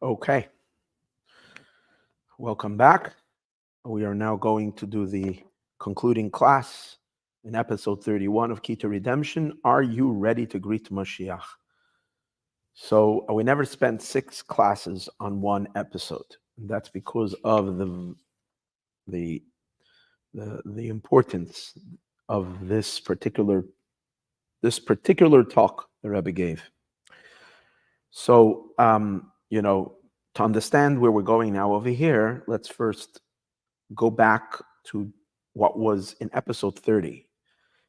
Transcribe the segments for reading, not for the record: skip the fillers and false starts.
Okay, welcome back. We are now going to do the concluding class in episode 31 of Key to Redemption. Are you ready to greet Moshiach? So we never spent 6 classes on one episode. That's because of the importance of this particular talk the Rabbi gave. So to understand where we're going now over here, let's first go back to what was in episode 30.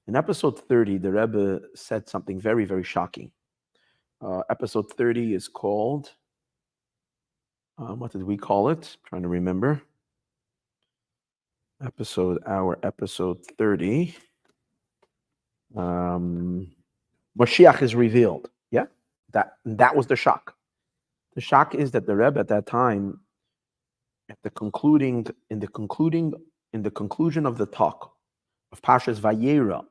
In episode 30, the Rebbe said something very, very shocking. Episode 30 is called, what did we call it? I'm trying to remember. Episode 30. Moshiach is revealed. Yeah, that was the shock. The shock is that the Rebbe at that time, in the conclusion of the talk of Parshas Vayera,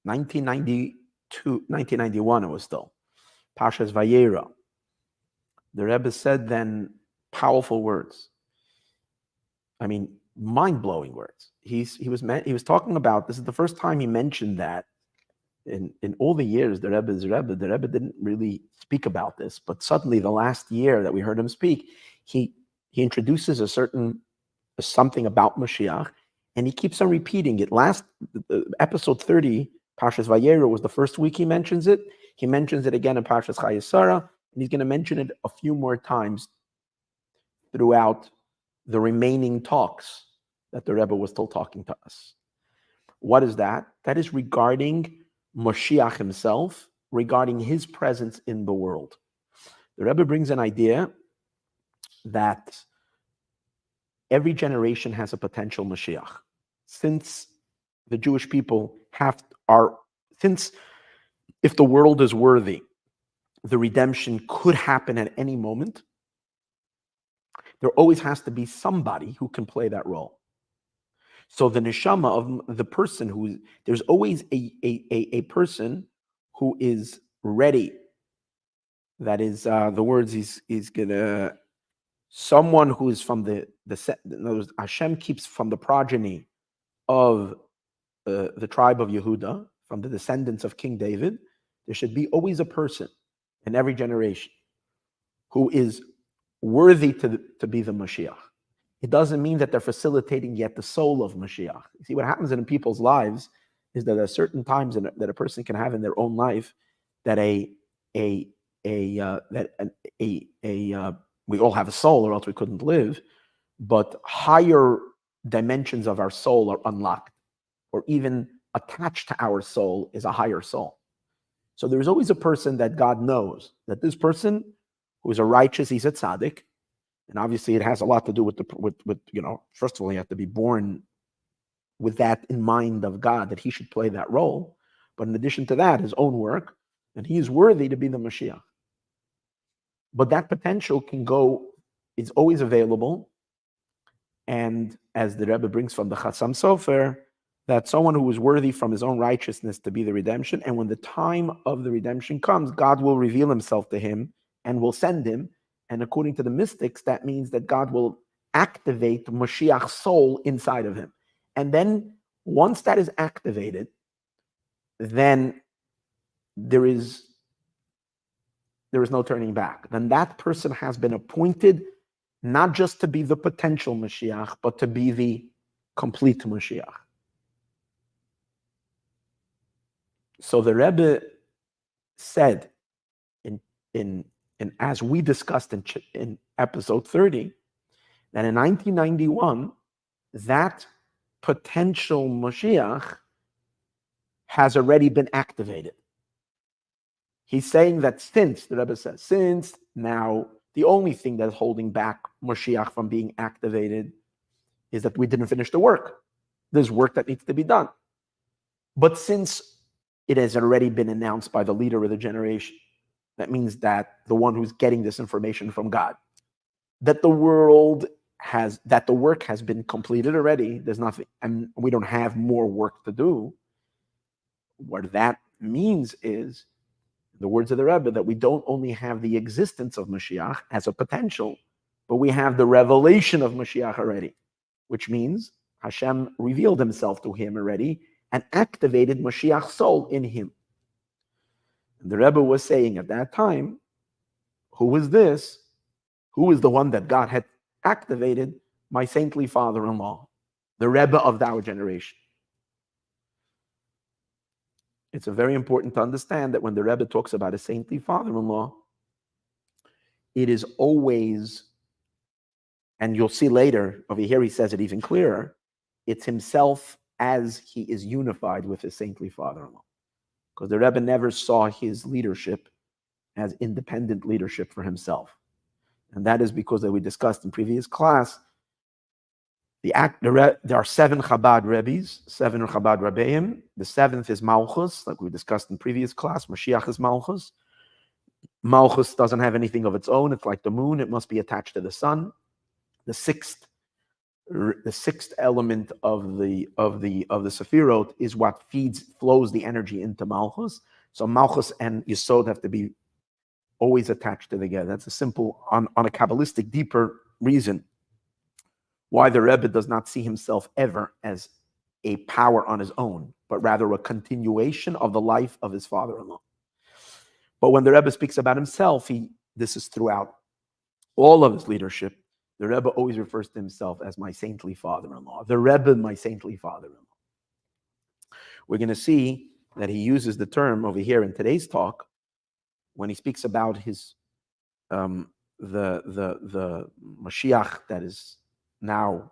1991 it was still, Parshas Vayera, the Rebbe said then powerful words. I mean, mind-blowing words. He was talking about, this is the first time he mentioned that in all the years the Rebbe didn't really speak about this, but suddenly the last year that we heard him speak, he introduces something about Moshiach, and he keeps on repeating it. Episode 30, Parshas Vayera, was the first week he mentions it. He mentions it again in Parshas Chayesara, and he's going to mention it a few more times throughout the remaining talks that the Rebbe was still talking to us. What is that? That is regarding Moshiach himself, regarding his presence in the world. The Rebbe brings an idea that every generation has a potential Moshiach. Since the Jewish people if the world is worthy, the redemption could happen at any moment, there always has to be somebody who can play that role. So the neshama of the person there's always a person who is ready. That is the words he's gonna, someone who is from in other words, Hashem keeps from the progeny of the tribe of Yehuda, from the descendants of King David. There should be always a person in every generation who is worthy to be the Mashiach. It doesn't mean that they're facilitating yet the soul of Mashiach. You see, what happens in people's lives is that there are certain times that a person can have in their own life that we all have a soul, or else we couldn't live, but higher dimensions of our soul are unlocked, or even attached to our soul is a higher soul. So there's always a person that God knows that this person who is a righteous, he's a tzaddik. And obviously, it has a lot to do with first of all, you have to be born with that in mind of God, that he should play that role. But in addition to that, his own work, and he is worthy to be the Mashiach. But that potential is always available. And as the Rebbe brings from the Chassam Sofer, that someone who is worthy from his own righteousness to be the redemption, and when the time of the redemption comes, God will reveal himself to him and will send him. And according to the mystics, that means that God will activate Moshiach's soul inside of him. And then once that is activated, then there is no turning back. Then that person has been appointed not just to be the potential Mashiach, but to be the complete Mashiach. So the Rebbe said in as we discussed in episode 30, that in 1991, that potential Moshiach has already been activated. He's saying that the Rebbe says, since now the only thing that's holding back Moshiach from being activated is that we didn't finish the work. There's work that needs to be done. But since it has already been announced by the leader of the generation, that means that the one who's getting this information from God, that the work has been completed already. There's nothing, and we don't have more work to do. What that means is the words of the Rebbe, that we don't only have the existence of Mashiach as a potential, but we have the revelation of Mashiach already, which means Hashem revealed himself to him already and activated Mashiach's soul in him. And the Rebbe was saying at that time, who is this? Who is the one that God had activated? My saintly father-in-law, the Rebbe of our generation. It's very important to understand that when the Rebbe talks about a saintly father-in-law, it is always, and you'll see later, over here he says it even clearer, it's himself as he is unified with his saintly father-in-law. Because the Rebbe never saw his leadership as independent leadership for himself. And that is because, that we discussed in previous class, there are 7 Chabad Rebbes, 7 Chabad Rabbeim. The 7th is Malchus, like we discussed in previous class. Moshiach is Malchus. Malchus doesn't have anything of its own. It's like the moon. It must be attached to the sun. The sixth element of the Sefirot is what flows the energy into Malchus. So Malchus and Yisod have to be always attached together. That's a simple, on a Kabbalistic, deeper reason why the Rebbe does not see himself ever as a power on his own, but rather a continuation of the life of his father-in-law. But when the Rebbe speaks about himself, this is throughout all of his leadership, the Rebbe always refers to himself as my saintly father-in-law. The Rebbe, my saintly father-in-law. We're going to see that he uses the term over here in today's talk when he speaks about his the Moshiach that is now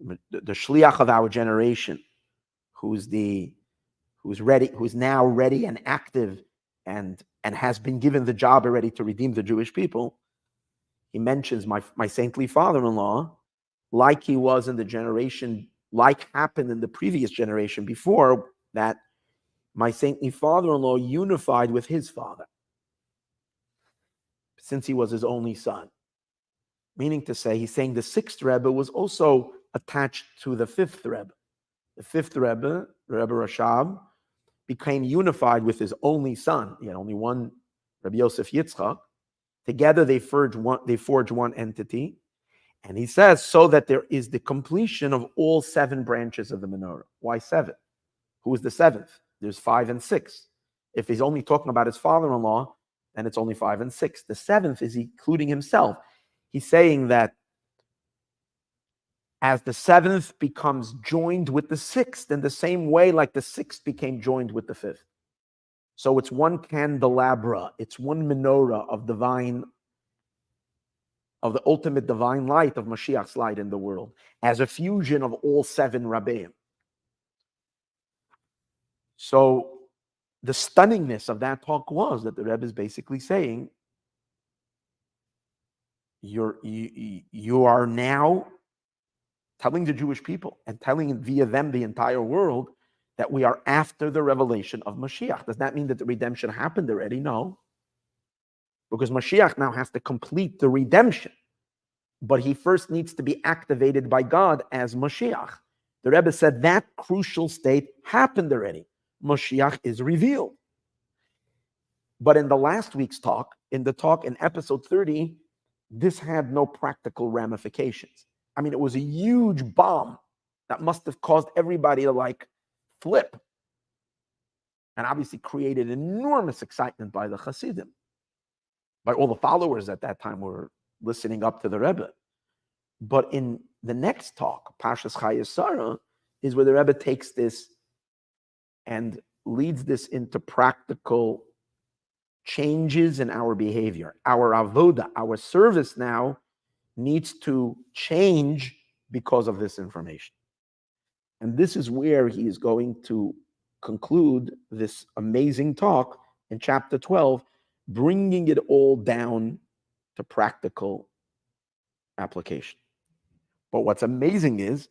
the shliach of our generation, who's now ready and active and has been given the job already to redeem the Jewish people. He mentions my saintly father-in-law, like he was in the generation, like happened in the previous generation before that, my saintly father-in-law unified with his father, since he was his only son. Meaning to say, he's saying the 6th Rebbe was also attached to the 5th Rebbe. The 5th Rebbe, Rebbe Rashab, became unified with his only son. He had only one, Rabbi Yosef Yitzchak. Together they forge one entity. And he says, so that there is the completion of all 7 branches of the menorah. Why 7? Who is the 7th? There's 5 and 6. If he's only talking about his father-in-law, then it's only 5 and 6. The 7th is including himself. He's saying that as the 7th becomes joined with the 6th, in the same way like the 6th became joined with the 5th. So it's one candelabra, it's one menorah of the ultimate divine light of Mashiach's light in the world, as a fusion of all 7 Rabbeim. So the stunningness of that talk was that the Rebbe is basically saying, you are now telling the Jewish people and telling via them the entire world that we are after the revelation of Mashiach. Does that mean that the redemption happened already? No. Because Mashiach now has to complete the redemption. But he first needs to be activated by God as Mashiach. The Rebbe said that crucial state happened already. Mashiach is revealed. But in the last week's talk, in episode 30, this had no practical ramifications. I mean, it was a huge bomb that must have caused everybody to flip. And obviously created enormous excitement by the Hasidim. By all the followers at that time were listening up to the Rebbe. But in the next talk, Pashas Chayei Sarah, is where the Rebbe takes this and leads this into practical changes in our behavior. Our avoda, our service now needs to change because of this information. And this is where he is going to conclude this amazing talk in chapter 12, bringing it all down to practical application. But what's amazing is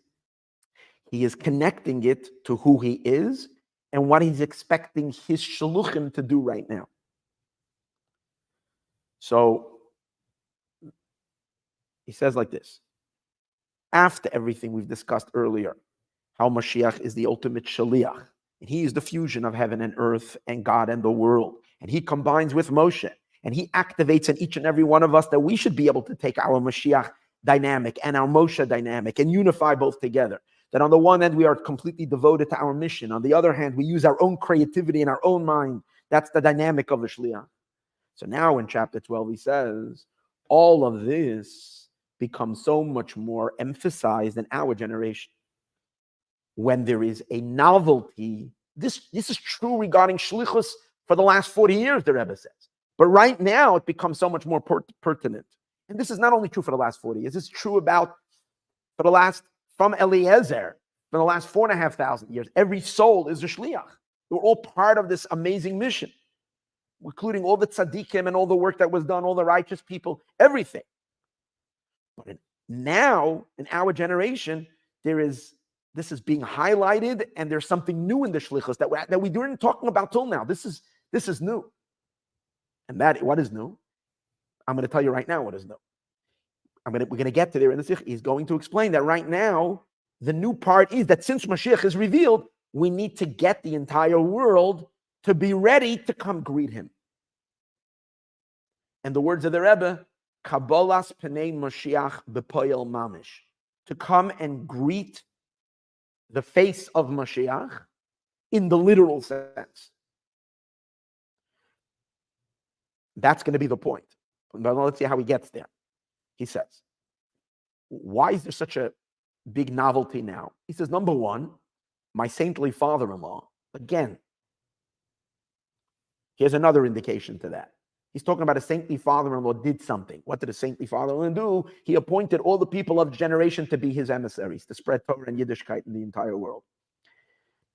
he is connecting it to who he is and what he's expecting his shluchim to do right now. So he says like this: after everything we've discussed earlier, how Mashiach is the ultimate shaliach, and he is the fusion of heaven and earth and God and the world, and he combines with Moshe, and he activates in each and every one of us that we should be able to take our Mashiach dynamic and our Moshe dynamic and unify both together. That on the one hand, we are completely devoted to our mission. On the other hand, we use our own creativity and our own mind. That's the dynamic of the Shliach. So now in chapter 12, he says, all of this becomes so much more emphasized in our generation. When there is a novelty, this is true regarding Shlichus for the last 40 years, the Rebbe says. But right now, it becomes so much more pertinent. And this is not only true for the last 40 years, it's true from Eliezer, for the last 4,500 years. Every soul is a Shliach. We're all part of this amazing mission, including all the tzaddikim and all the work that was done, all the righteous people, everything. But now, in our generation, this is being highlighted, and there's something new in the shlichus that we weren't talking about till now. This is new. And what is new? I'm going to tell you right now what is new. We're going to get to there in the sikh. He's going to explain that right now, the new part is that since Mashiach is revealed, we need to get the entire world to be ready to come greet him. And the words of the Rebbe, Kabbalas Pnei Moshiach B'Poyel Mamish, to come and greet the face of Moshiach in the literal sense. That's going to be the point. But let's see how he gets there. He says, why is there such a big novelty now? He says, number one, my saintly father-in-law, again, here's another indication to that. He's talking about a saintly father-in-law did something. What did a saintly father-in-law do? He appointed all the people of the generation to be his emissaries, to spread Torah and Yiddishkeit in the entire world.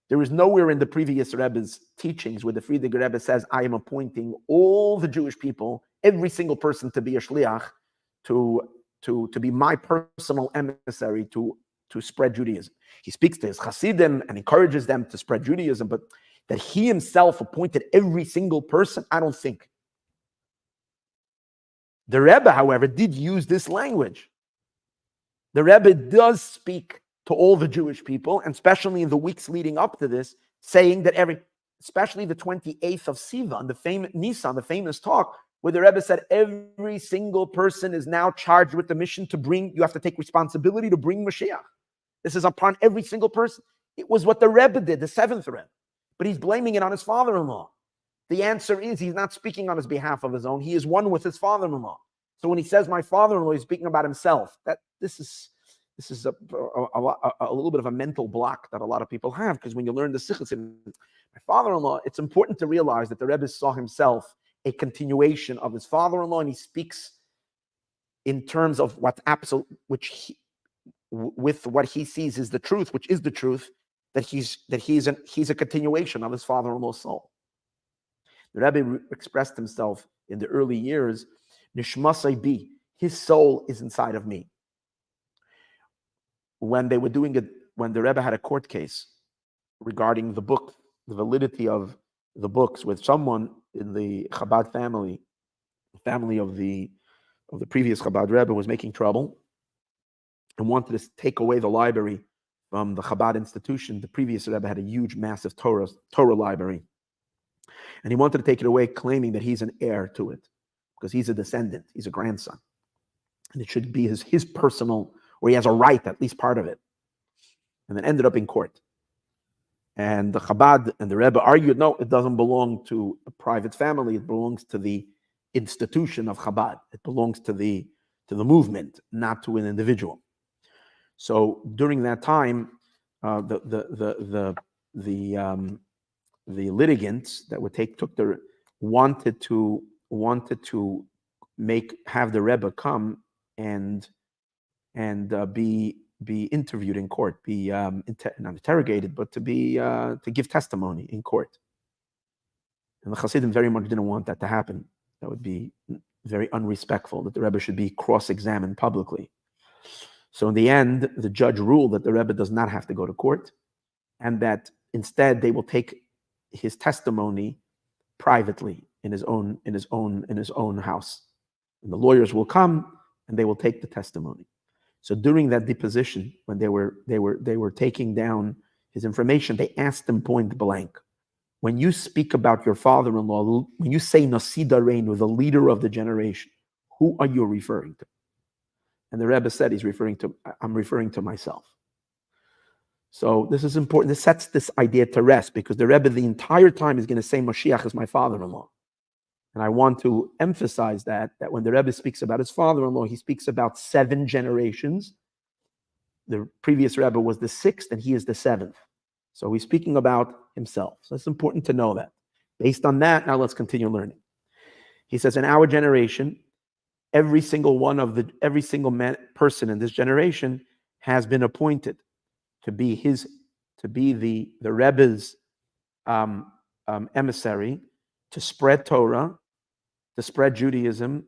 There is nowhere in the previous Rebbe's teachings where the Friedrich Rebbe says, I am appointing all the Jewish people, every single person, to be a shliach, to be my personal emissary to spread Judaism. He speaks to his Hasidim and encourages them to spread Judaism, but that he himself appointed every single person, I don't think. The Rebbe, however, did use this language. The Rebbe does speak to all the Jewish people, and especially in the weeks leading up to this, saying that especially the 28th of Sivan, the famous Nisan, the famous talk, where the Rebbe said every single person is now charged with the mission you have to take responsibility to bring Mashiach. This is upon every single person. It was what the Rebbe did, the seventh Rebbe. But he's blaming it on his father-in-law. The answer is he's not speaking on his behalf of his own. He is one with his father-in-law. So when he says my father-in-law, he's speaking about himself. This is a little bit of a mental block that a lot of people have, because when you learn the sikhs, my father-in-law, it's important to realize that the Rebbe saw himself a continuation of his father-in-law, and he speaks in terms of what's absolute, with what he sees is the truth, which is the truth, that he's a continuation of his father-in-law's soul. The Rebbe expressed himself in the early years, Nishmasai bi, his soul is inside of me. When they were doing it, when the Rebbe had a court case regarding the book, the validity of the books with someone in the Chabad family of the previous Chabad Rebbe was making trouble and wanted to take away the library from the Chabad institution. The previous Rebbe had a huge, massive Torah library. And he wanted to take it away, claiming that he's an heir to it, because he's a descendant, he's a grandson. And it should be his personal, or he has a right, at least part of it. And then ended up in court. And the Chabad and the Rebbe argued, no, it doesn't belong to a private family, it belongs to the institution of Chabad. It belongs to the movement, not to an individual. So during that time, the litigants that would wanted to have the Rebbe come and be interviewed in court, not interrogated, but to give testimony in court. And the Hasidim very much didn't want that to happen. That would be very unrespectful, that the Rebbe should be cross-examined publicly. So in the end, the judge ruled that the Rebbe does not have to go to court, and that instead they will take his testimony privately in his own house. And the lawyers will come and they will take the testimony. So during that deposition, when they were taking down his information, they asked him point blank, when you speak about your father-in-law, when you say Nasida Reinu, the leader of the generation, who are you referring to? And the Rebbe said I'm referring to myself. So this is important. This sets this idea to rest, because the Rebbe the entire time is going to say Moshiach is my father-in-law. And I want to emphasize that when the Rebbe speaks about his father-in-law, he speaks about 7 generations. The previous Rebbe was the 6th, and he is the 7th. So he's speaking about himself. So it's important to know that. Based on that, now let's continue learning. He says, in our generation, every single person in this generation has been appointed to be the Rebbe's emissary, to spread Torah, to spread Judaism,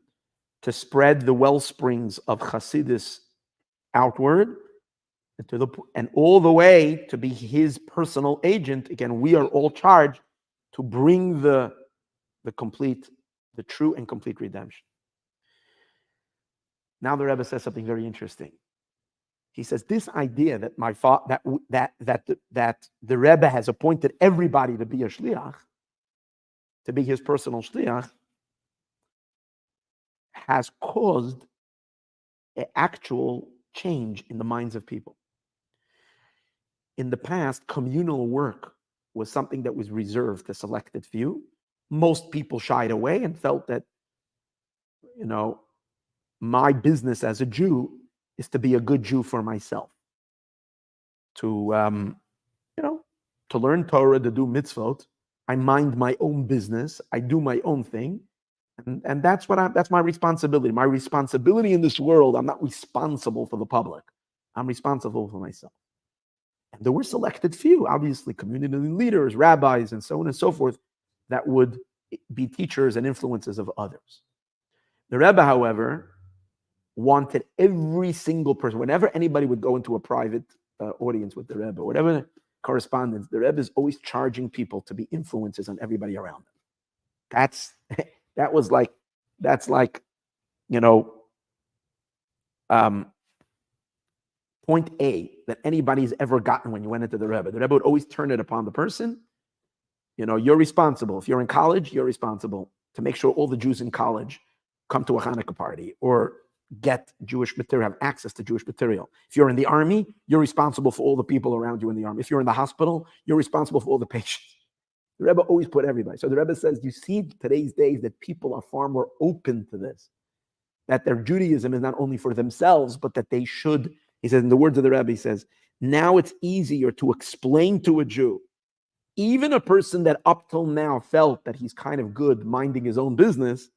to spread the well springs of Hasidus outward, and all the way to be his personal agent. Again, we are all charged to bring the true and complete redemption. Now the Rebbe says something very interesting. He says this idea that that the Rebbe has appointed everybody to be a shliach, to be his personal shliach, has caused an actual change in the minds of people. In the past, communal work was something that was reserved to selected few. Most people shied away and felt that, my business as a Jew is to be a good Jew for myself, to learn Torah, to do mitzvot. I mind my own business. I do my own thing, and that's my responsibility. My responsibility in this world. I'm not responsible for the public. I'm responsible for myself. And there were selected few, obviously, community leaders, rabbis, and so on and so forth, that would be teachers and influences of others. The Rebbe, however, wanted every single person, whenever anybody would go into a private audience with the Rebbe, whatever correspondence, the Rebbe is always charging people to be influences on everybody around them. That's point A that anybody's ever gotten when you went into the Rebbe. The Rebbe would always turn it upon the person. You're responsible. If you're in college, you're responsible to make sure all the Jews in college come to a Hanukkah party or get Jewish material, have access to Jewish material. If you're in the army, you're responsible for all the people around you in the army. If you're in the hospital, you're responsible for all the patients. The Rebbe always put everybody. So the Rebbe says, you see today's days that people are far more open to this, that their Judaism is not only for themselves, but that they should, he says, in the words of the Rebbe, he says, now it's easier to explain to a Jew, even a person that up till now felt that he's kind of good minding his own business,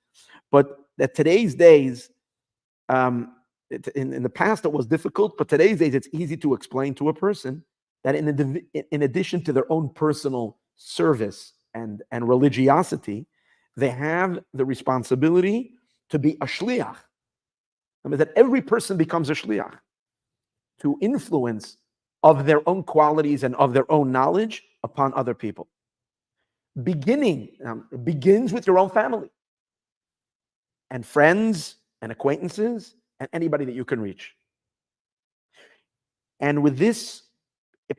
but that today's days, in the past it was difficult, but today's days it's easy to explain to a person that in addition to their own personal service and religiosity, they have the responsibility to be a shliach. I mean, that every person becomes a shliach to influence of their own qualities and of their own knowledge upon other people. It begins with your own family and friends and acquaintances and anybody that you can reach. And with this, it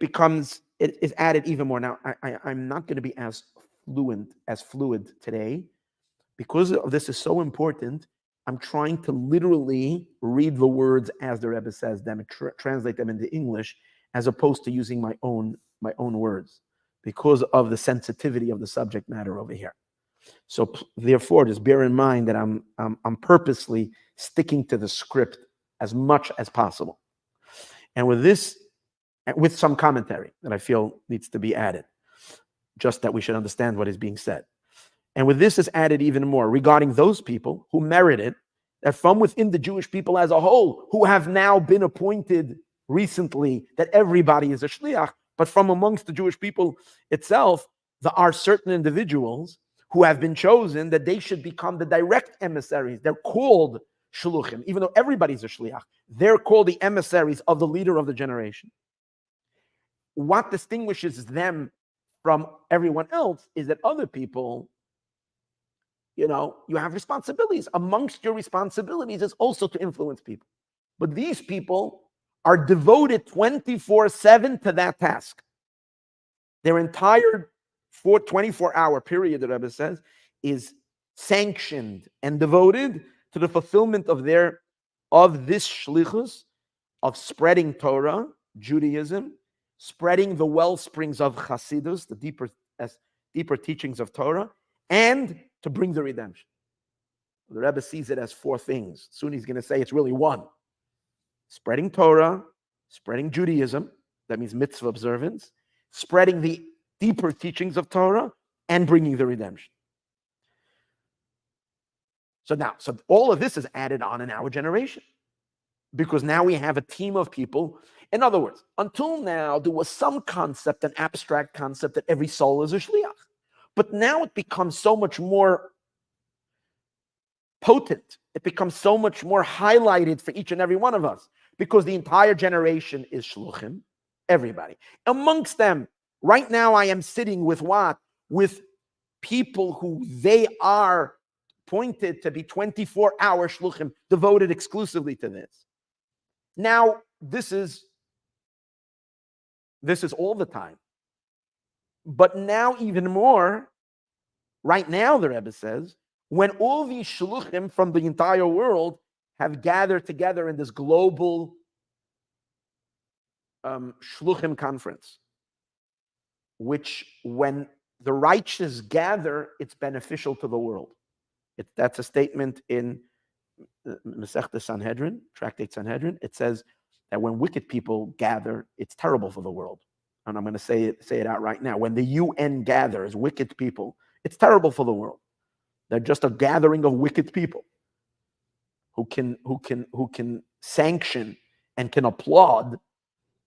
is added even more. Now, I'm not going to be as fluid today. Because of this is so important, I'm trying to literally read the words as the Rebbe says them and translate them into English, as opposed to using my own words, because of the sensitivity of the subject matter over here. So therefore, just bear in mind that I'm purposely sticking to the script as much as possible. And with this, with some commentary that I feel needs to be added, just that we should understand what is being said. And with this is added even more regarding those people who merit it, that from within the Jewish people as a whole, who have now been appointed recently, that everybody is a shliach, but from amongst the Jewish people itself, there are certain individuals who have been chosen that they should become the direct emissaries. They're called shluchim, even though everybody's a shliach. They're called the emissaries of the leader of the generation. What distinguishes them from everyone else is that other people, you have responsibilities. Amongst your responsibilities is also to influence people. But these people are devoted 24/7 to that task. Their entire 24-hour period, the Rebbe says, is sanctioned and devoted to the fulfillment of this shlichus of spreading Torah, Judaism, spreading the well springs of Chasidus, the deeper teachings of Torah, and to bring the redemption. The Rebbe sees it as four things. Soon he's going to say it's really one. Spreading Torah, spreading Judaism, that means mitzvah observance, spreading the deeper teachings of Torah, and bringing the redemption. So all of this is added on in our generation, because now we have a team of people. In other words, until now, there was some concept, an abstract concept, that every soul is a shliach. But now it becomes so much more potent. It becomes so much more highlighted for each and every one of us, because the entire generation is shluchim, everybody. Amongst them, right now I am sitting with what? With people who they are pointed to be 24-hour shluchim, devoted exclusively to this. Now, this is all the time. But now even more, right now the Rebbe says, when all these shluchim from the entire world have gathered together in this global shluchim conference, which when the righteous gather, it's beneficial to the world. That's a statement in Masechta Sanhedrin, Tractate Sanhedrin. It says that when wicked people gather, it's terrible for the world. And I'm going to say it out right now. When the UN gathers wicked people, it's terrible for the world. They're just a gathering of wicked people who can sanction and can applaud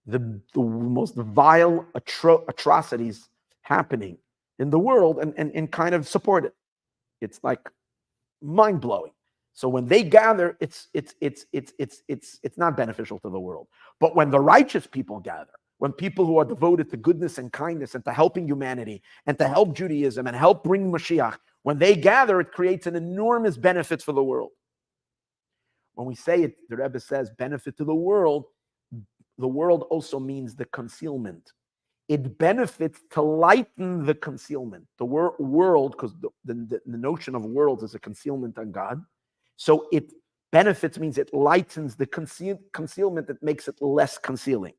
the most vile atrocities happening in the world and kind of support it. It's like mind-blowing. So when they gather, it's not beneficial to the world. But when the righteous people gather, when people who are devoted to goodness and kindness and to helping humanity and to help Judaism and help bring Moshiach, when they gather, it creates an enormous benefit for the world. When we say it, the Rebbe says benefit to the world also means the concealment. It benefits to lighten the concealment. The world, because the notion of world is a concealment on God. So it benefits means it lightens the concealment that makes it less concealing.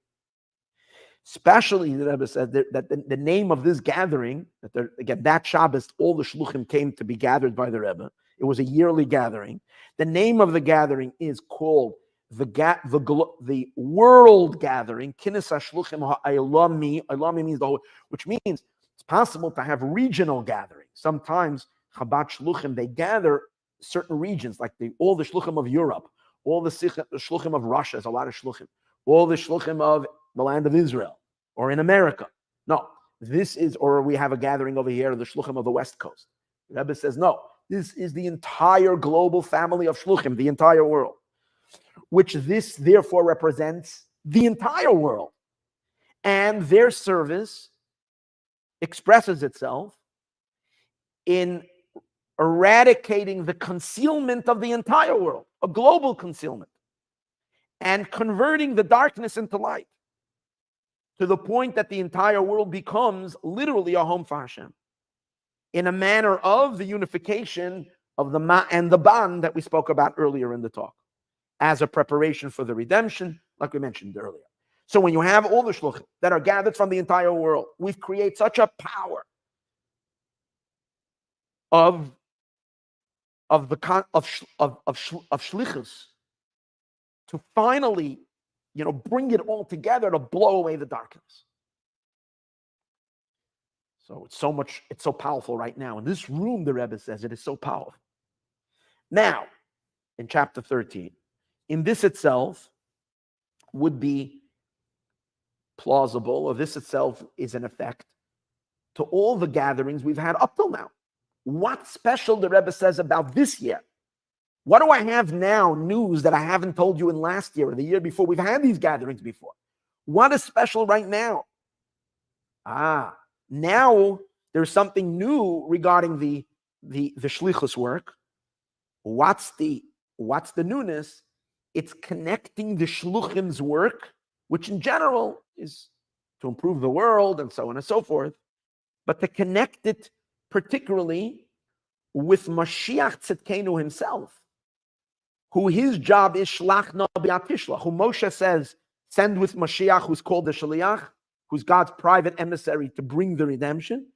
Especially, the Rebbe said that the name of this gathering, that Shabbos, all the shluchim came to be gathered by the Rebbe. It was a yearly gathering. The name of the gathering is called the world gathering. Kinnis HaShluchim Ha'ilami. Ilami means the whole, which means it's possible to have regional gatherings. Sometimes Chabad Shluchim, they gather certain regions, like all the Shluchim of Europe, all the Shluchim of Russia, is a lot of Shluchim, all the Shluchim of the land of Israel, or in America. No, or we have a gathering over here, the Shluchim of the West Coast. The Rebbe says, no, this is the entire global family of Shluchim, the entire world, which this therefore represents the entire world. And their service expresses itself in eradicating the concealment of the entire world, a global concealment, and converting the darkness into light, to the point that the entire world becomes literally a home for Hashem, in a manner of the unification of the Ma and the Ban that we spoke about earlier in the talk, as a preparation for the redemption, like we mentioned earlier. So when you have all the shluchim that are gathered from the entire world, we've created such a power of shlichus to finally, bring it all together to blow away the darkness. So it's so powerful right now. In this room, the Rebbe says it is so powerful. Now, in chapter 13, in this itself would be plausible, or this itself is an effect to all the gatherings we've had up till now. What's special, the Rebbe says, about this year? What do I have now, news that I haven't told you in last year or the year before? We've had these gatherings before. What is special right now? Now there's something new regarding the shlichus work. What's the newness? It's connecting the shluchim's work, which in general is to improve the world and so on and so forth, but to connect it particularly with Moshiach Tzidkenu himself, who his job is Shlach Nabi Atishla, who Moshe says, send with Moshiach, who's called the Shaliach, who's God's private emissary to bring the redemption.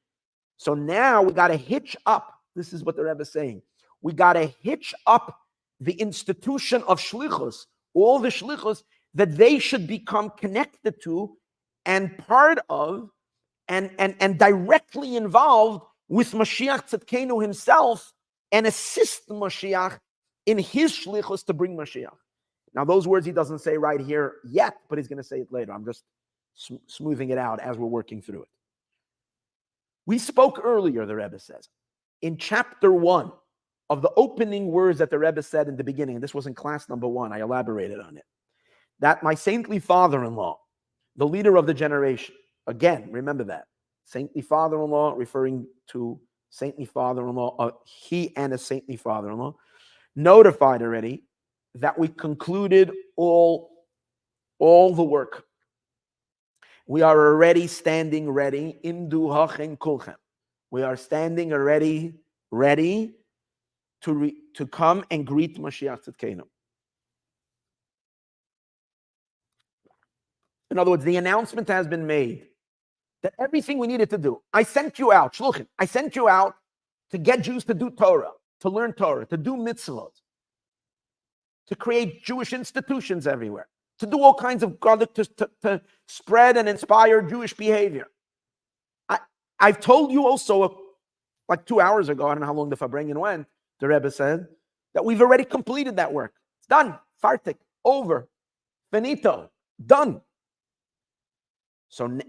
So now we got to hitch up. This is what the Rebbe is saying. We got to hitch up the institution of Shlichus, all the Shlichus, that they should become connected to and part of and directly involved with Mashiach Tzidkenu himself and assist Mashiach in his Shlichus to bring Mashiach. Now, those words he doesn't say right here yet, but he's going to say it later. I'm just smoothing it out as we're working through it. We spoke earlier, the Rebbe says, in chapter 1 of the opening words that the Rebbe said in the beginning, and this was in class number 1, I elaborated on it, that my saintly father-in-law, the leader of the generation, again, remember that, saintly father-in-law referring to saintly father-in-law, he and his saintly father-in-law, notified already that we concluded all the work. We are already standing ready. Imdu hachen kulchem. We are standing already ready to come and greet Mashiach Tzidkenu. In other words, the announcement has been made that everything we needed to do, I sent you out, shluchim, I sent you out to get Jews to do Torah, to learn Torah, to do mitzvot, to create Jewish institutions everywhere, to do all kinds of to spread and inspire Jewish behavior. I've told you also, like 2 hours ago, I don't know how long the Fabrengen went, the Rebbe said, that we've already completed that work. It's done. Fartik. Over. Finito. Done. So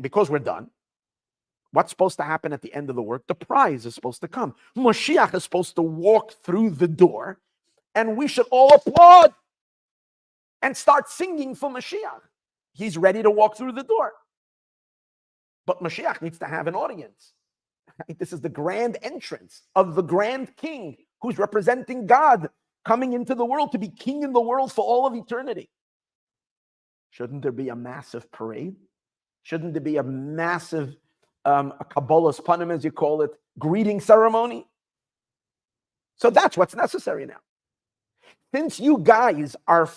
because we're done, what's supposed to happen at the end of the work? The prize is supposed to come. Moshiach is supposed to walk through the door, and we should all applaud and start singing for Mashiach. He's ready to walk through the door. But Mashiach needs to have an audience. This is the grand entrance of the grand king who's representing God coming into the world to be king in the world for all of eternity. Shouldn't there be a massive parade? Shouldn't there be a massive a Kabbalah's panim, as you call it, greeting ceremony? So that's what's necessary now. Since you guys are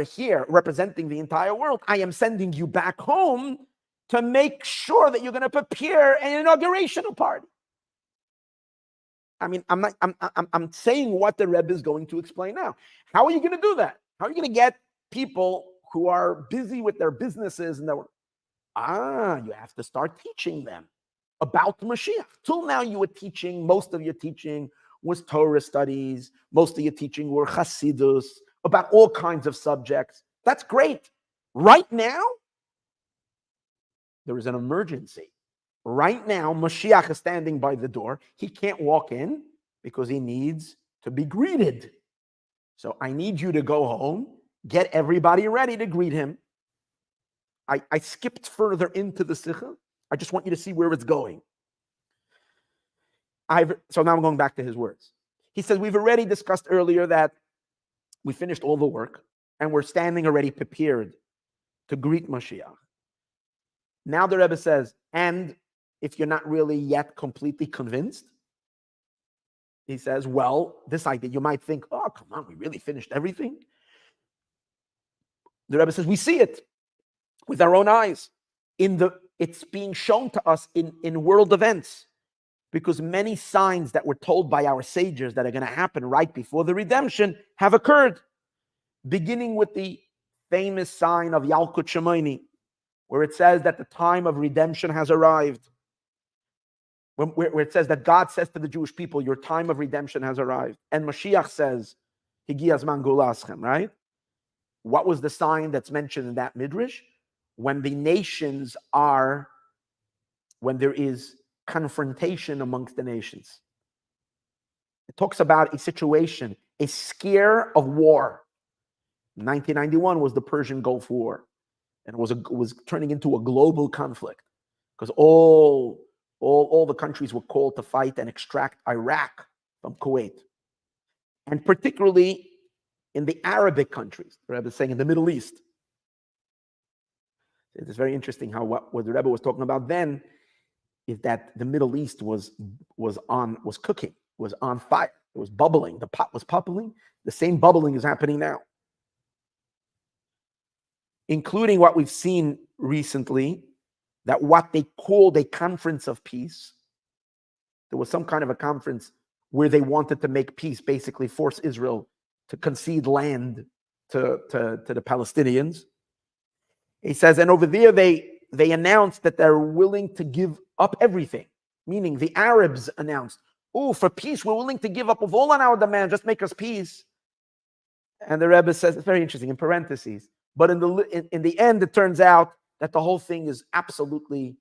here representing the entire world, I am sending you back home to make sure that you're going to prepare an inaugurational party. I mean, I'm saying what the Rebbe is going to explain now. How are you going to do that? How are you going to get people who are busy with their businesses and you have to start teaching them about Mashiach. Till now, you were teaching, most of your teaching was Torah studies, most of your teaching were Chassidus, about all kinds of subjects. That's great. Right now, there is an emergency. Right now, Mashiach is standing by the door. He can't walk in because he needs to be greeted. So I need you to go home, get everybody ready to greet him. I skipped further into the Sikha. I just want you to see where it's going. So now I'm going back to his words. He says, we've already discussed earlier that we finished all the work and we're standing already prepared to greet Mashiach. Now the Rebbe says, and if you're not really yet completely convinced, he says, well, this idea, you might think, oh, come on, we really finished everything. The Rebbe says, we see it with our own eyes. It's being shown to us in world events, because many signs that were told by our sages that are going to happen right before the redemption have occurred, beginning with the famous sign of Yalkut Shemaini, where it says that the time of redemption has arrived. Where it says that God says to the Jewish people, your time of redemption has arrived. And Mashiach says, Higi Azman Gulaschem, right? What was the sign that's mentioned in that midrash? When the nations when there is confrontation amongst the nations. It talks about a situation, a scare of war. 1991 was the Persian Gulf War. And it was turning into a global conflict because all the countries were called to fight and extract Iraq from Kuwait. And particularly in the Arabic countries, the Rebbe is saying in the Middle East. It's very interesting how what the Rebbe was talking about then is that the Middle East was cooking, was on fire, it was bubbling. The pot was bubbling. The same bubbling is happening now, including what we've seen recently, that what they called a conference of peace. There was some kind of a conference where they wanted to make peace, basically force Israel to concede land to the Palestinians. He says, and over there they announced that they're willing to give up everything, meaning the Arabs announced, oh, for peace, we're willing to give up of all on our demands, just make us peace. And the Rebbe says, it's very interesting, in parentheses, but in the end, it turns out that the whole thing is absolutely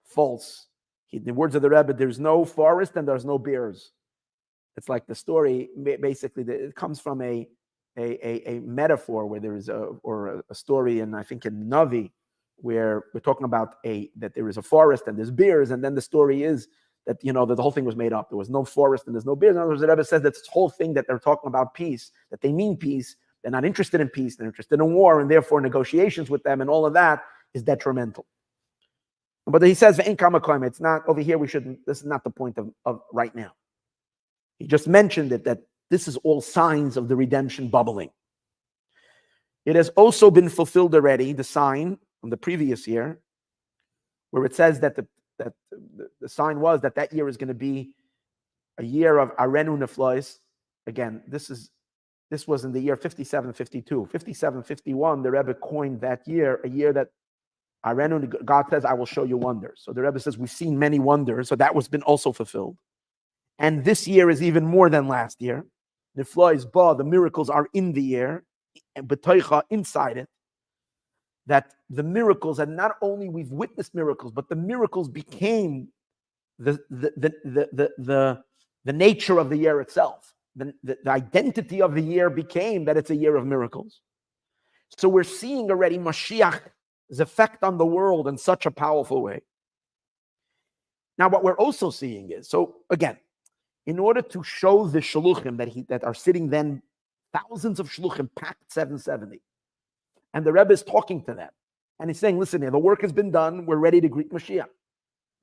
false. In the words of the Rebbe, there's no forest and there's no bears. It's like the story, basically, it comes from a metaphor where there is a story, and I think in Navi, where we're talking about that there is a forest and there's bears, and then the story is that that the whole thing was made up. There was no forest and there's no bears. In other words, the Rebbe says that this whole thing that they're talking about peace, that they mean peace, they're not interested in peace, they're interested in war, and therefore negotiations with them and all of that is detrimental. But he says, it's not over here, this is not the point of right now. He just mentioned it, that this is all signs of the redemption bubbling. It has also been fulfilled already, the sign from the previous year, where it says that the sign was that year is going to be a year of Arenu Neflois. Again, this was in the year 57-52. 57-51, the Rebbe coined that year, a year that Arenu, God says, I will show you wonders. So the Rebbe says, we've seen many wonders, so that was been also fulfilled. And this year is even more than last year. Neflois Ba, the miracles are in the year, and B'toicha, inside it. That the miracles, and not only we've witnessed miracles, but the miracles became the nature of the year itself. The identity of the year became that it's a year of miracles. So we're seeing already Moshiach's effect on the world in such a powerful way. Now, what we're also seeing is, so again, in order to show the shluchim that are sitting then, thousands of shluchim packed 770, and the Rebbe is talking to them, and he's saying, listen here, the work has been done, we're ready to greet Mashiach.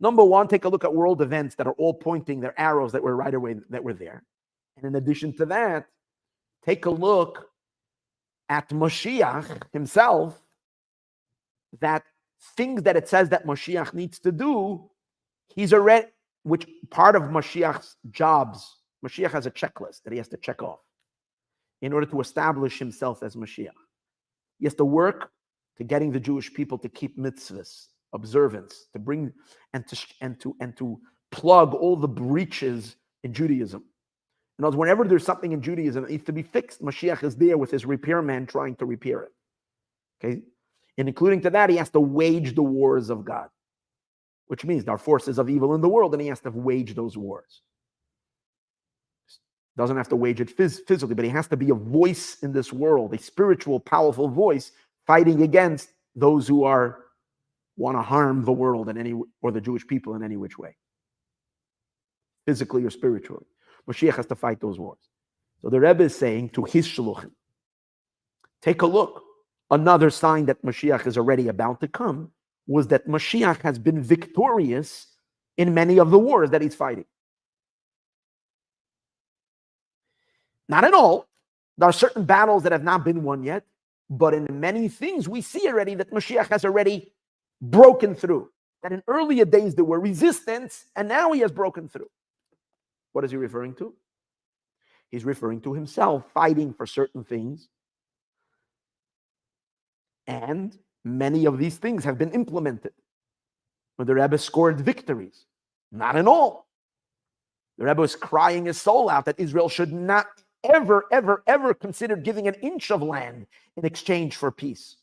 Number one, take a look at world events that are all pointing their arrows that were right away, that were there. And in addition to that, take a look at Moshiach himself, that things that it says that Moshiach needs to do, he's already, which part of Moshiach's jobs, Moshiach has a checklist that he has to check off in order to establish himself as Moshiach. He has to work to getting the Jewish people to keep mitzvahs, observance, to bring and to plug all the breaches in Judaism. In other words, whenever there's something in Judaism that needs to be fixed, Moshiach is there with his repairman trying to repair it. Okay, and including to that, he has to wage the wars of God, which means there are forces of evil in the world, and he has to wage those wars. Doesn't have to wage it physically, but he has to be a voice in this world, a spiritual, powerful voice fighting against those who want to harm the world or the Jewish people in any which way, physically or spiritually. Moshiach has to fight those wars. So the Rebbe is saying to his shluchim, take a look. Another sign that Moshiach is already about to come was that Moshiach has been victorious in many of the wars that he's fighting. Not in all. There are certain battles that have not been won yet, but in many things we see already that Moshiach has already broken through. That in earlier days there were resistance, and now he has broken through. What is he referring to? He's referring to himself fighting for certain things. And many of these things have been implemented. When the Rebbe scored victories. Not in all. The Rebbe was crying his soul out that Israel should not ever, ever, ever consider giving an inch of land in exchange for peace.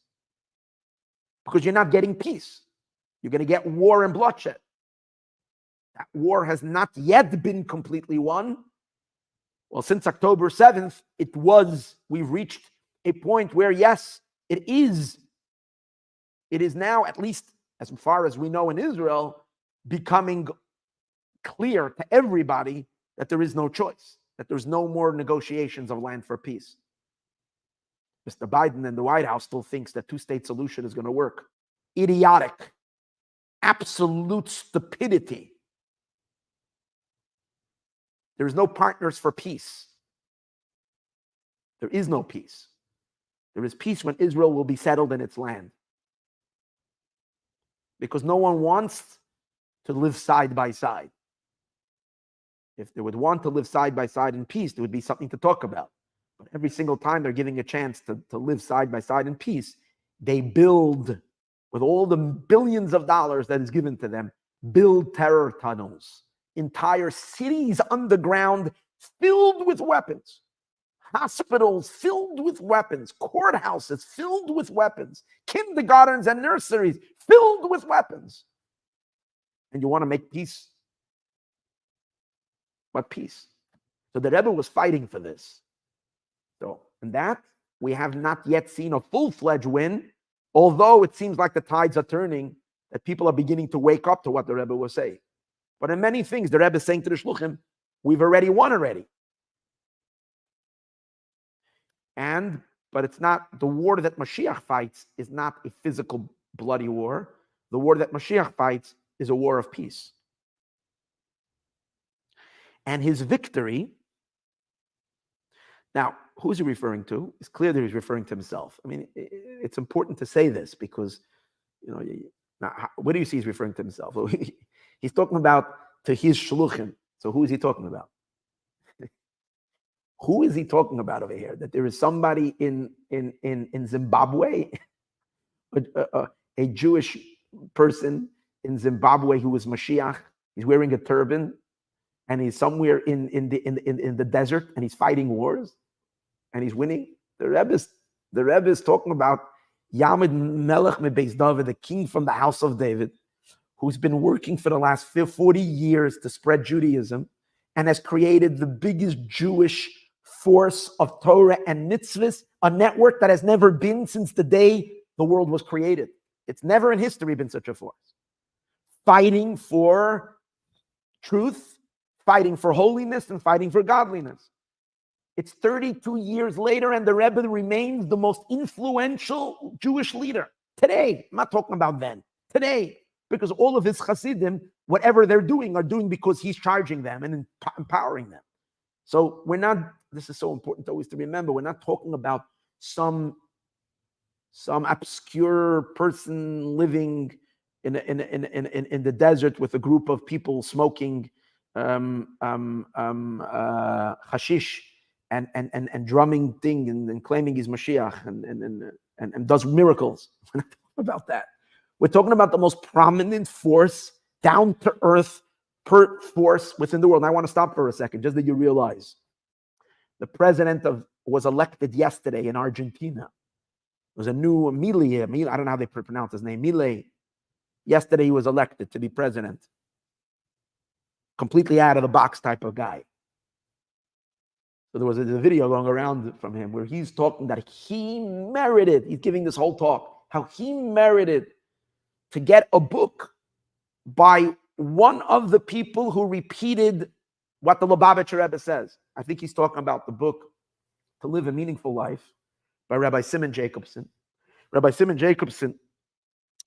Because you're not getting peace. You're going to get war and bloodshed. That war has not yet been completely won. Well, since October 7th, we've reached a point where, yes, it is now, at least as far as we know in Israel, becoming clear to everybody that there is no choice, that there's no more negotiations of land for peace. Mr. Biden and the White House still thinks that two-state solution is going to work. Idiotic. absolute stupidity. There is no partners for peace. There is no peace. There is peace when Israel will be settled in its land. Because no one wants to live side by side. If they would want to live side by side in peace, there would be something to talk about. But every single time they're giving a chance to live side by side in peace, they build, with all the billions of dollars that is given to them, build terror tunnels, entire cities underground filled with weapons, hospitals filled with weapons, courthouses filled with weapons, kindergartens and nurseries filled with weapons. And you want to make peace? What peace? So the Rebbe was fighting for this. So, and that we have not yet seen a full-fledged win, although it seems like the tides are turning, that people are beginning to wake up to what the Rebbe was saying. But in many things, the Rebbe is saying to the Shluchim, we've already won already. But it's not, the war that Moshiach fights is not a physical bloody war. The war that Moshiach fights is a war of peace. And his victory, now, who is he referring to? It's clear that he's referring to himself. I mean, it's important to say this because, now, what do you see he's referring to himself? Well, he's talking about to his shluchim. So who is he talking about? Who is he talking about over here? That there is somebody in Zimbabwe, a Jewish person in Zimbabwe who was Moshiach. He's wearing a turban, and he's somewhere in the desert, and he's fighting wars, and he's winning. The Rebbe is talking about Yamid Melech Mebeis David, the king from the house of David, who's been working for the last 40 years to spread Judaism, and has created the biggest Jewish force of Torah and mitzvahs, a network that has never been since the day the world was created. It's never in history been such a force. Fighting for truth, fighting for holiness, and fighting for godliness. It's 32 years later, and the Rebbe remains the most influential Jewish leader. Today, I'm not talking about then. Today, because all of his Hasidim, whatever they're doing, are doing because he's charging them and empowering them. So we're not, this is so important always to remember, we're not talking about some obscure person living in the desert with a group of people smoking hashish and drumming thing and claiming he's Mashiach and does miracles. We're not talking about that. We're talking about the most prominent force, down to earth force within the world. And I want to stop for a second, just that you realize the president was elected yesterday in Argentina. It was a new Milei, I don't know how they pronounce his name, Milei. Yesterday he was elected to be president. Completely out of the box type of guy. So there was a video going around from him where he's talking that he merited, he's giving this whole talk, how he merited to get a book by one of the people who repeated what the Lubavitcher Rebbe says. I think he's talking about the book To Live a Meaningful Life by Rabbi Simon Jacobson. Rabbi Simon Jacobson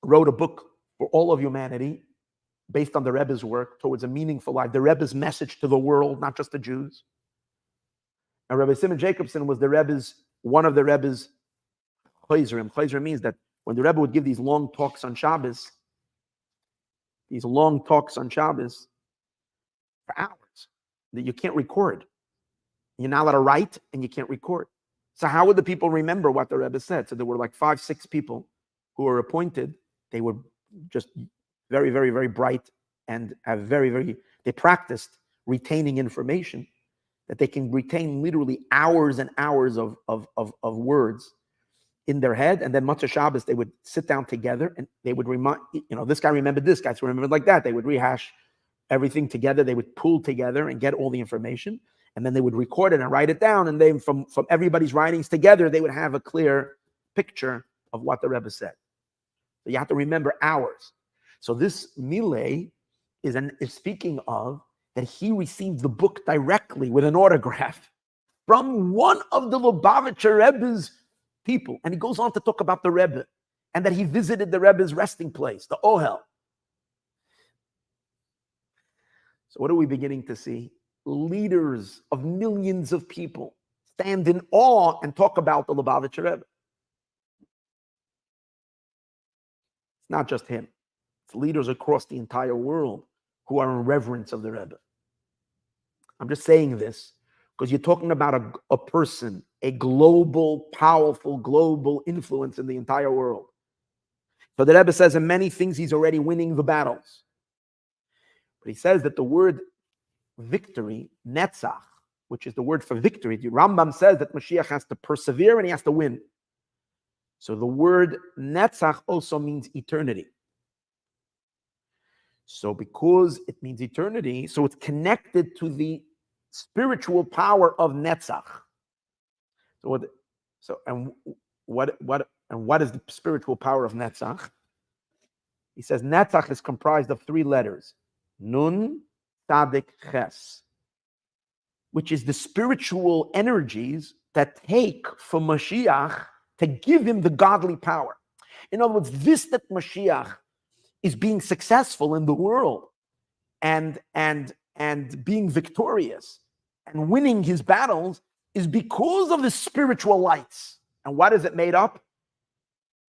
wrote a book for all of humanity based on the Rebbe's work towards a meaningful life, the Rebbe's message to the world, not just the Jews. And Rabbi Simon Jacobson was one of the Rebbe's chayzrim. Chayzrim means that when the Rebbe would give these long talks on Shabbos for hours that you can't record. You're not allowed to write and you can't record. So how would the people remember what the Rebbe said? So there were like 5-6 people who were appointed. They were just very, very, very bright and have they practiced retaining information that they can retain literally hours and hours of words in their head. And then Motzei Shabbos, they would sit down together and they would remind, this guy remembered this guy, so remembered like that. They would rehash everything together. They would pull together and get all the information. And then they would record it and write it down. And then from everybody's writings together, they would have a clear picture of what the Rebbe said. So you have to remember hours. So this Milei is speaking of that he received the book directly with an autograph from one of the Lubavitcher Rebbe's people. And he goes on to talk about the Rebbe and that he visited the Rebbe's resting place, the Ohel. So what are we beginning to see? Leaders of millions of people stand in awe and talk about the Lubavitcher Rebbe. It's not just him. It's leaders across the entire world who are in reverence of the Rebbe. I'm just saying this because you're talking about a person, a global, powerful, global influence in the entire world. So the Rebbe says in many things he's already winning the battles. But he says that the word victory, netzach, which is the word for victory, the Rambam says that Mashiach has to persevere and he has to win. So the word netzach also means eternity. So because it means eternity, so it's connected to the spiritual power of netzach. What is the spiritual power of netzach? He says netzach is comprised of 3 letters, nun, tzadik, ches, which is the spiritual energies that take from Mashiach to give him the godly power. In other words, this that Mashiach is being successful in the world and being victorious and winning his battles is because of the spiritual lights. And what is it made up?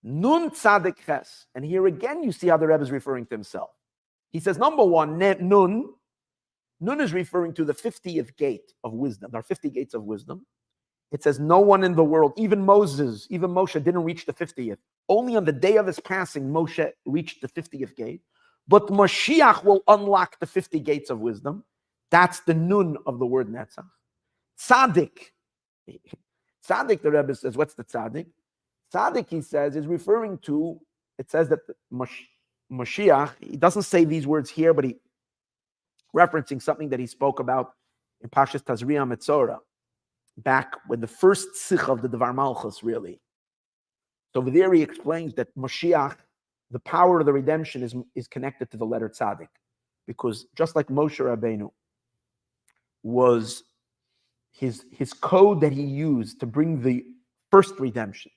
Nun tzadik ches. And here again, you see how the Rebbe is referring to himself. He says, number one, nun. Nun is referring to the 50th gate of wisdom. There are 50 gates of wisdom. It says no one in the world, even Moses, even Moshe didn't reach the 50th. Only on the day of his passing, Moshe reached the 50th gate. But Moshiach will unlock the 50 gates of wisdom. That's the nun of the word netzach. Tzaddik. Tzaddik, the Rebbe says, what's the tzaddik? Tzaddik, he says, is referring to, it says that Moshiach, he doesn't say these words here, but he referencing something that he spoke about in Pashas Tazria Metzora, back when the first sikh of the Devar Malchus, really. So over there he explains that Moshiach, the power of the redemption is connected to the letter Tzaddik. Because just like Moshe Rabbeinu was his code that he used to bring the first redemption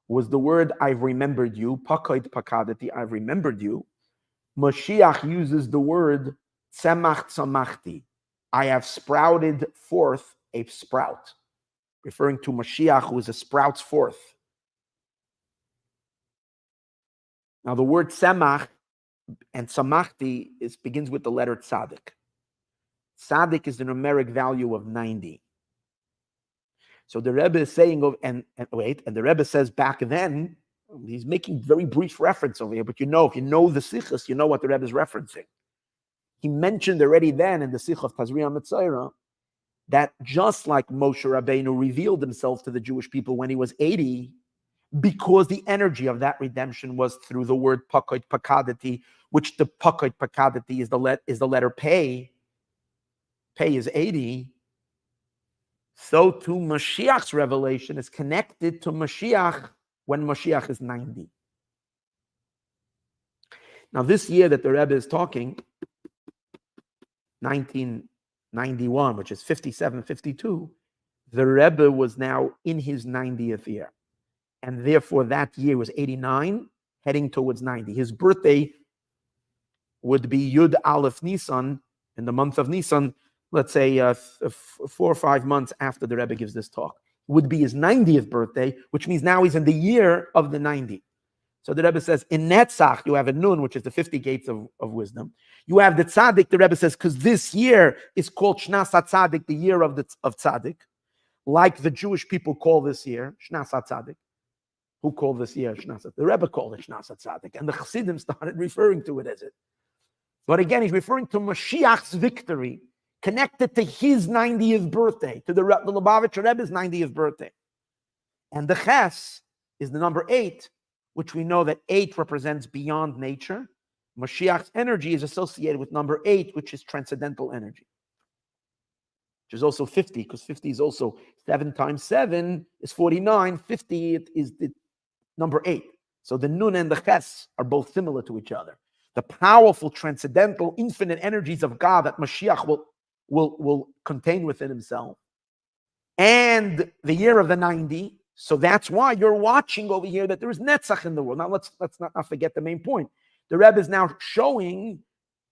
was the word, I've remembered you, Pakoid Pakadati, I've remembered you. Moshiach uses the word Tzemach tzamachti, I have sprouted forth a sprout, referring to Mashiach, who is a sprouts forth. Now the word tzemach and tzamachti begins with the letter tzaddik. Tzaddik is the numeric value of 90. So the Rebbe is saying, and the Rebbe says back then, he's making very brief reference over here, but if you know the sichos, you know what the Rebbe is referencing. He mentioned already then in the Sikh of Tazria Metzora that just like Moshe Rabbeinu revealed himself to the Jewish people when he was 80, because the energy of that redemption was through the word Pakoid Pakadati, which the Pakoid Pakadati is the letter Pei. Pei is 80. So too Mashiach's revelation is connected to Mashiach when Mashiach is 90. Now this year that the Rebbe is talking, 1991, which is 57, 52, the Rebbe was now in his 90th year. And therefore that year was 89, heading towards 90. His birthday would be Yud Aleph Nisan, in the month of Nisan, let's say 4 or 5 months after the Rebbe gives this talk. Would be his 90th birthday, which means now he's in the year of the 90. So the Rebbe says, in Netzach, you have a Nun, which is the 50 gates of wisdom. You have the Tzaddik, the Rebbe says, because this year is called Shnas HaTzaddik, the year of Tzaddik, like the Jewish people call this year, Shnas HaTzaddik. Who called this year Shnas HaTzaddik? The Rebbe called it Shnas HaTzaddik, and the Chassidim started referring to it as it. But again, he's referring to Mashiach's victory, connected to his 90th birthday, to the Lubavitcher Rebbe's 90th birthday. And the Ches is the number 8, which we know that 8 represents beyond nature. Mashiach's energy is associated with number 8, which is transcendental energy, which is also 50, because 50 is also 7 times 7 is 49. 50 is the number 8. So the Nun and the Ches are both similar to each other. The powerful, transcendental, infinite energies of God that Mashiach will contain within himself. And the year of the 90. So that's why you're watching over here that there is Netzach in the world. Now let's not forget the main point. The Rebbe is now showing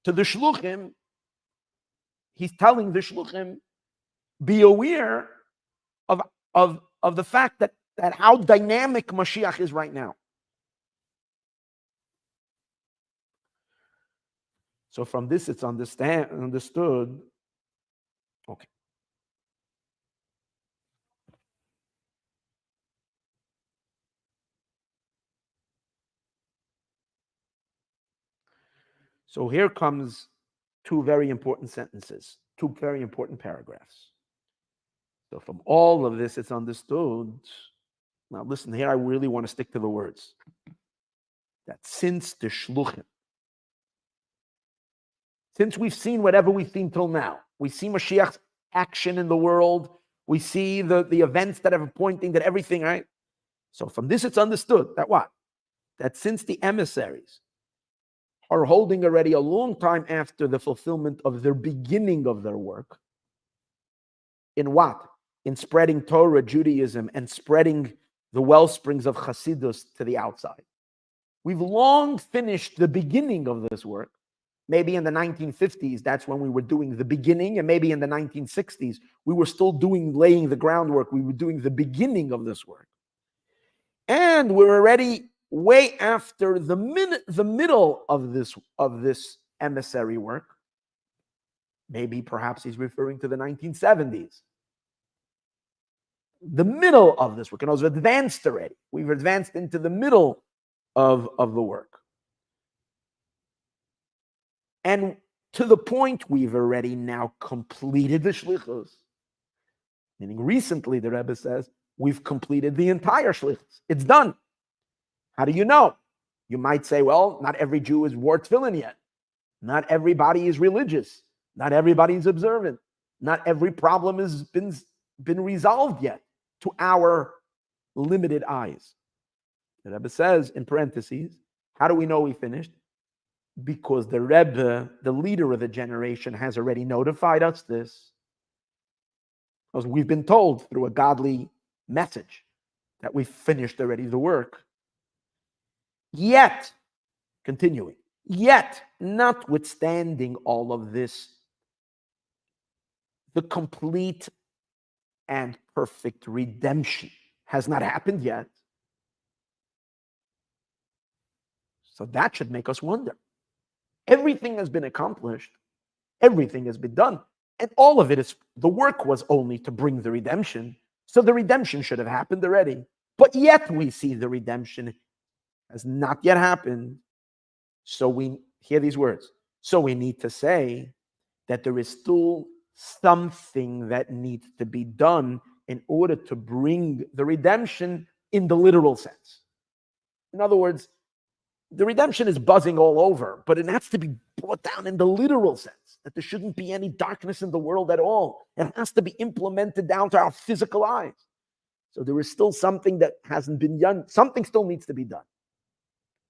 to the Shluchim he's telling the shluchim, be aware of the fact that how dynamic Mashiach is right now. So from this, it's understood. Okay. So here comes two very important sentences, two very important paragraphs. So from all of this, it's understood. Now listen, here I really want to stick to the words. That since the shluchim, since we've seen whatever we've seen till now, we see Mashiach's action in the world, we see the events that are pointing that everything, right? So from this, it's understood that what? That since the emissaries are holding already a long time after the fulfillment of their beginning of their work, in what? In spreading Torah, Judaism, and spreading the well springs of Chassidus to the outside. We've long finished the beginning of this work. Maybe in the 1950s, that's when we were doing the beginning, and maybe in the 1960s, we were still laying the groundwork. We were doing the beginning of this work. And we're already way after the middle of this emissary work. Maybe perhaps he's referring to the 1970s. The middle of this work, and also advanced already. We've advanced into the middle of the work. And to the point we've already now completed the shlichus. Meaning recently, the Rebbe says, we've completed the entire shlichus. It's done. How do you know? You might say, well, not every Jew is wore tefillin yet. Not everybody is religious. Not everybody is observant. Not every problem has been resolved yet to our limited eyes. The Rebbe says, in parentheses, how do we know we finished? Because the Rebbe, the leader of the generation, has already notified us this. Because we've been told through a godly message that we've finished already the work. Yet, continuing, yet, notwithstanding all of this, the complete and perfect redemption has not happened yet. So that should make us wonder. Everything has been accomplished. Everything has been done. And all of it is, the work was only to bring the redemption. So the redemption should have happened already. But yet we see the redemption has not yet happened. So we hear these words. So we need to say that there is still something that needs to be done in order to bring the redemption in the literal sense. In other words, the redemption is buzzing all over, but it has to be brought down in the literal sense, that there shouldn't be any darkness in the world at all. It has to be implemented down to our physical eyes. So there is still something that hasn't been done. Something still needs to be done.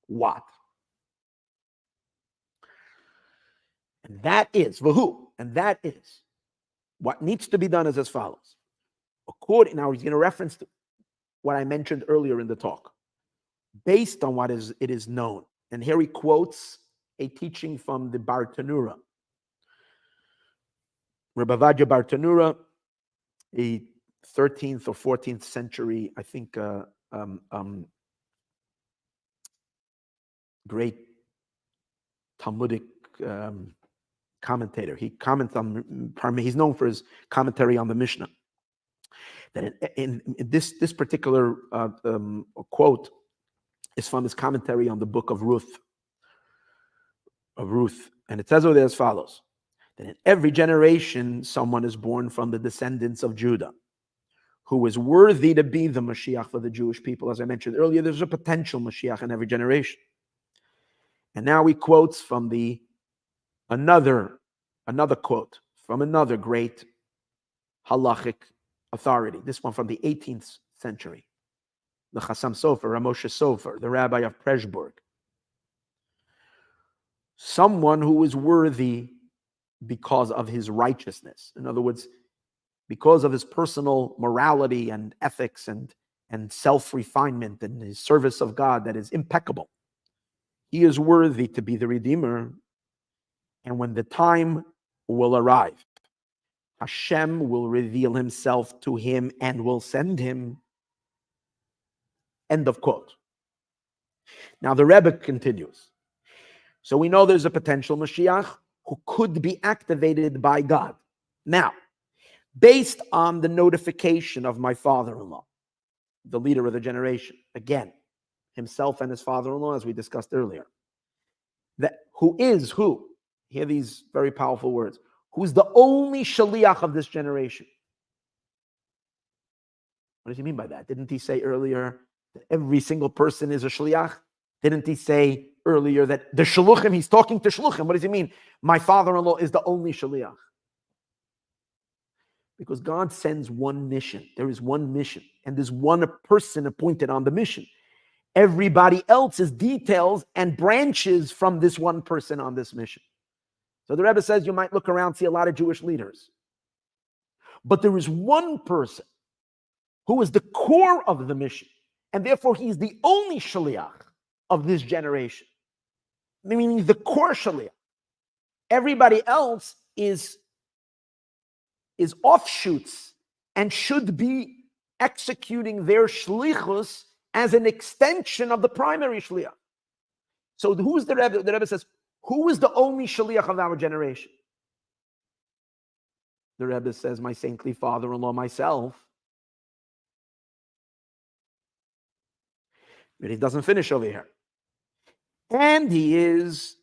What? And that is, Vahu, and that is, what needs to be done is as follows. Now he's going to reference to what I mentioned earlier in the talk. Based on what it is known. And here he quotes a teaching from the Bartanura. Rabbi Bartanura, a 13th or 14th century, I think, great Talmudic commentator. He comments on, he's known for his commentary on the Mishnah. That in this particular quote is from his commentary on the book of Ruth. And it says over there as follows, that in every generation, someone is born from the descendants of Judah, who is worthy to be the Moshiach for the Jewish people. As I mentioned earlier, there's a potential Moshiach in every generation. And now he quotes from another quote from another great halachic authority, this one from the 18th century, the Chassam Sofer, Ramosha Sofer, the Rabbi of Preshburg. Someone who is worthy because of his righteousness. In other words, because of his personal morality and ethics and self-refinement and his service of God that is impeccable. He is worthy to be the Redeemer. And when the time will arrive, Hashem will reveal himself to him and will send him. End of quote. Now the Rebbe continues. So we know there's a potential Mashiach who could be activated by God. Now, based on the notification of my father-in-law, the leader of the generation, again, himself and his father-in-law, as we discussed earlier, that who is who? Hear these very powerful words. Who's the only shaliach of this generation? What does he mean by that? Didn't he say earlier that every single person is a shaliach? Didn't he say earlier that the shaluchim, he's talking to shaluchim? What does he mean? My father-in-law is the only shaliach. Because God sends one mission. There is one mission. And there's one person appointed on the mission. Everybody else is details and branches from this one person on this mission. So the Rebbe says you might look around, see a lot of Jewish leaders. But there is one person who is the core of the mission. And therefore he's the only shaliach of this generation. Meaning the core shaliach. Everybody else is offshoots and should be executing their shlichus as an extension of the primary shliach. So who's the Rebbe? The Rebbe says, who is the only shliach of our generation? The Rebbe says, my saintly father-in-law, myself. But he doesn't finish over here. And he is,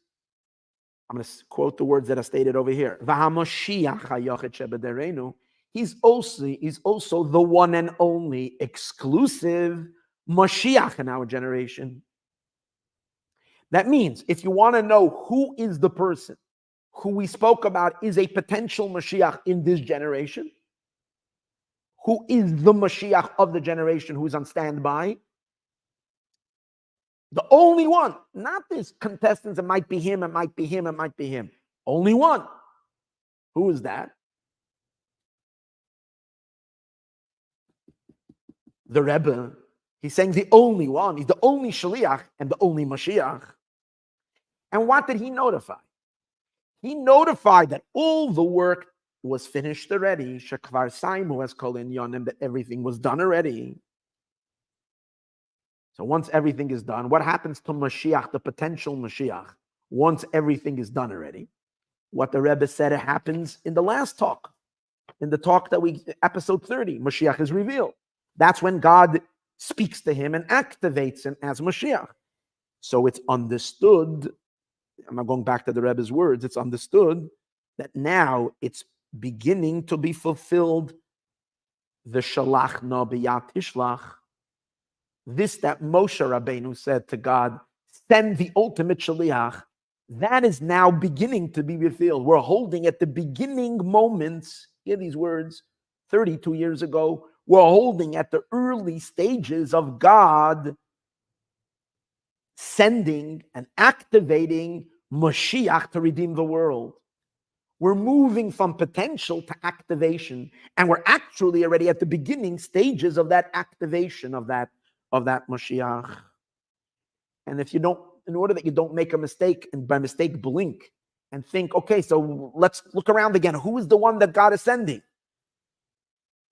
I'm going to quote the words that are stated over here. He's also the one and only exclusive Moshiach in our generation. That means if you want to know who is the person who we spoke about is a potential Moshiach in this generation, who is the Moshiach of the generation who's on standby, the only one, not this contestants, it might be him, it might be him, it might be him. Only one. Who is that? The Rebbe. He's saying the only one. He's the only Shaliach and the only Mashiach. And what did he notify? He notified that all the work was finished already. Shekvar Saimu as Kol Inyanim, that everything was done already. So once everything is done, what happens to Mashiach, the potential Mashiach, once everything is done already? What the Rebbe said it happens in the last talk. In the talk that episode 30, Mashiach is revealed. That's when God speaks to him and activates him as Mashiach. So it's understood, I'm not going back to the Rebbe's words, it's understood that now it's beginning to be fulfilled, the Shalach na b'yat tishlach, this that Moshe Rabbeinu said to God, send the ultimate shaliach, that is now beginning to be revealed. We're holding at the beginning moments, hear these words, 32 years ago, we're holding at the early stages of God sending and activating Moshiach to redeem the world. We're moving from potential to activation, and we're actually already at the beginning stages of that activation of that Moshiach. And if you don't, in order that you don't make a mistake and by mistake blink and think, okay, so let's look around again. Who is the one that God is sending?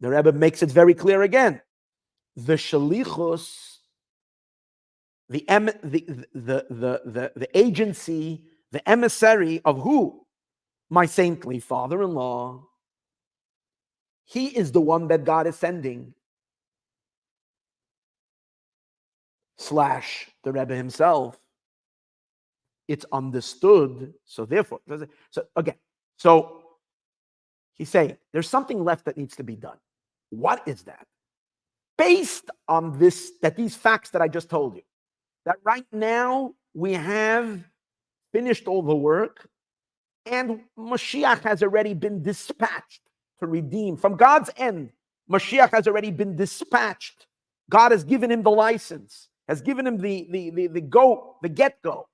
The Rebbe makes it very clear again. The shalichus, the agency, the emissary of who? My saintly father-in-law. He is the one that God is sending. / the Rebbe himself. It's understood. So therefore, so he's saying there's something left that needs to be done. What is that? Based on this, that these facts that I just told you, that right now we have finished all the work and Moshiach has already been dispatched to redeem. From God's end, Moshiach has already been dispatched. God has given him the license, has given him the get-go.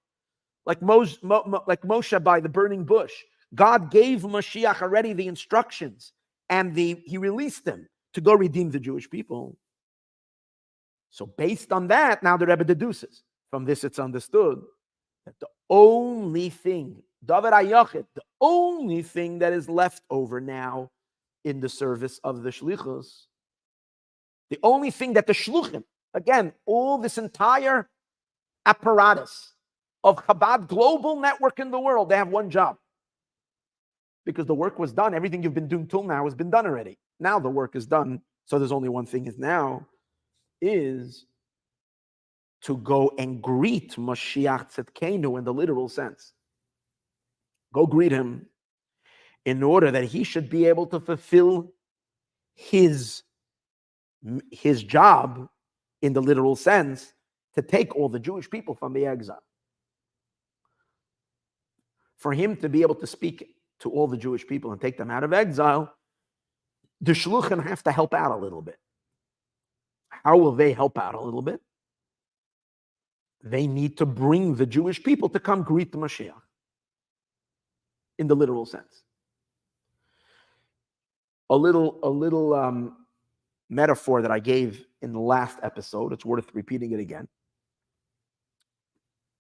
Like Moshe by the burning bush. God gave Moshiach already the instructions and he released them to go redeem the Jewish people. So based on that, now the Rebbe deduces. From this it's understood that the only thing, David HaYachid, the only thing that is left over now in the service of the shlichus. The only thing that the shluchim, again, all this entire apparatus of Chabad global network in the world, they have one job. Because the work was done. Everything you've been doing till now has been done already. Now the work is done. So there's only one thing is to go and greet Moshiach Tzedkenu in the literal sense. Go greet him in order that he should be able to fulfill his job in the literal sense to take all the Jewish people from the exile. For him to be able to speak to all the Jewish people and take them out of exile, the shluchim have to help out a little bit. How will they help out a little bit? They need to bring the Jewish people to come greet the Mashiach in the literal sense. A little metaphor that I gave in the last episode, it's worth repeating it again,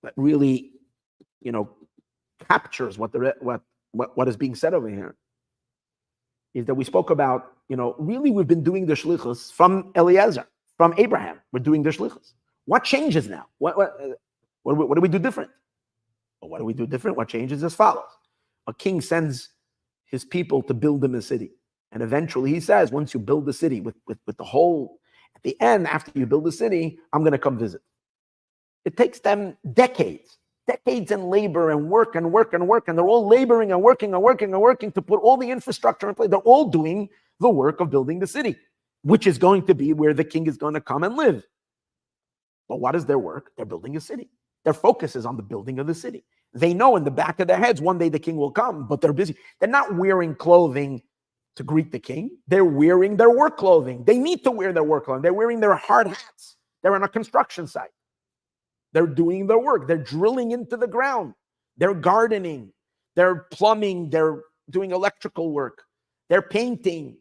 that really, captures what is being said over here, is that we spoke about, really we've been doing the shlichus from Eliezer, from Abraham. We're doing the shlichus. What changes now? What do we do different? Well, what do we do different? What changes as follows. A king sends his people to build him a city. And eventually he says, once you build the city with the whole, at the end, after you build the city, I'm going to come visit. It takes them decades in labor and work, and they're all laboring and working to put all the infrastructure in place. They're all doing the work of building the city, which is going to be where the king is going to come and live. But what is their work? They're building a city. Their focus is on the building of the city. They know in the back of their heads, one day the king will come, but they're busy. They're not wearing clothing to greet the king. They're wearing their work clothing. They need to wear their work clothing. They're wearing their hard hats. They're on a construction site. They're doing their work. They're drilling into the ground. They're gardening. They're plumbing. They're doing electrical work. They're painting.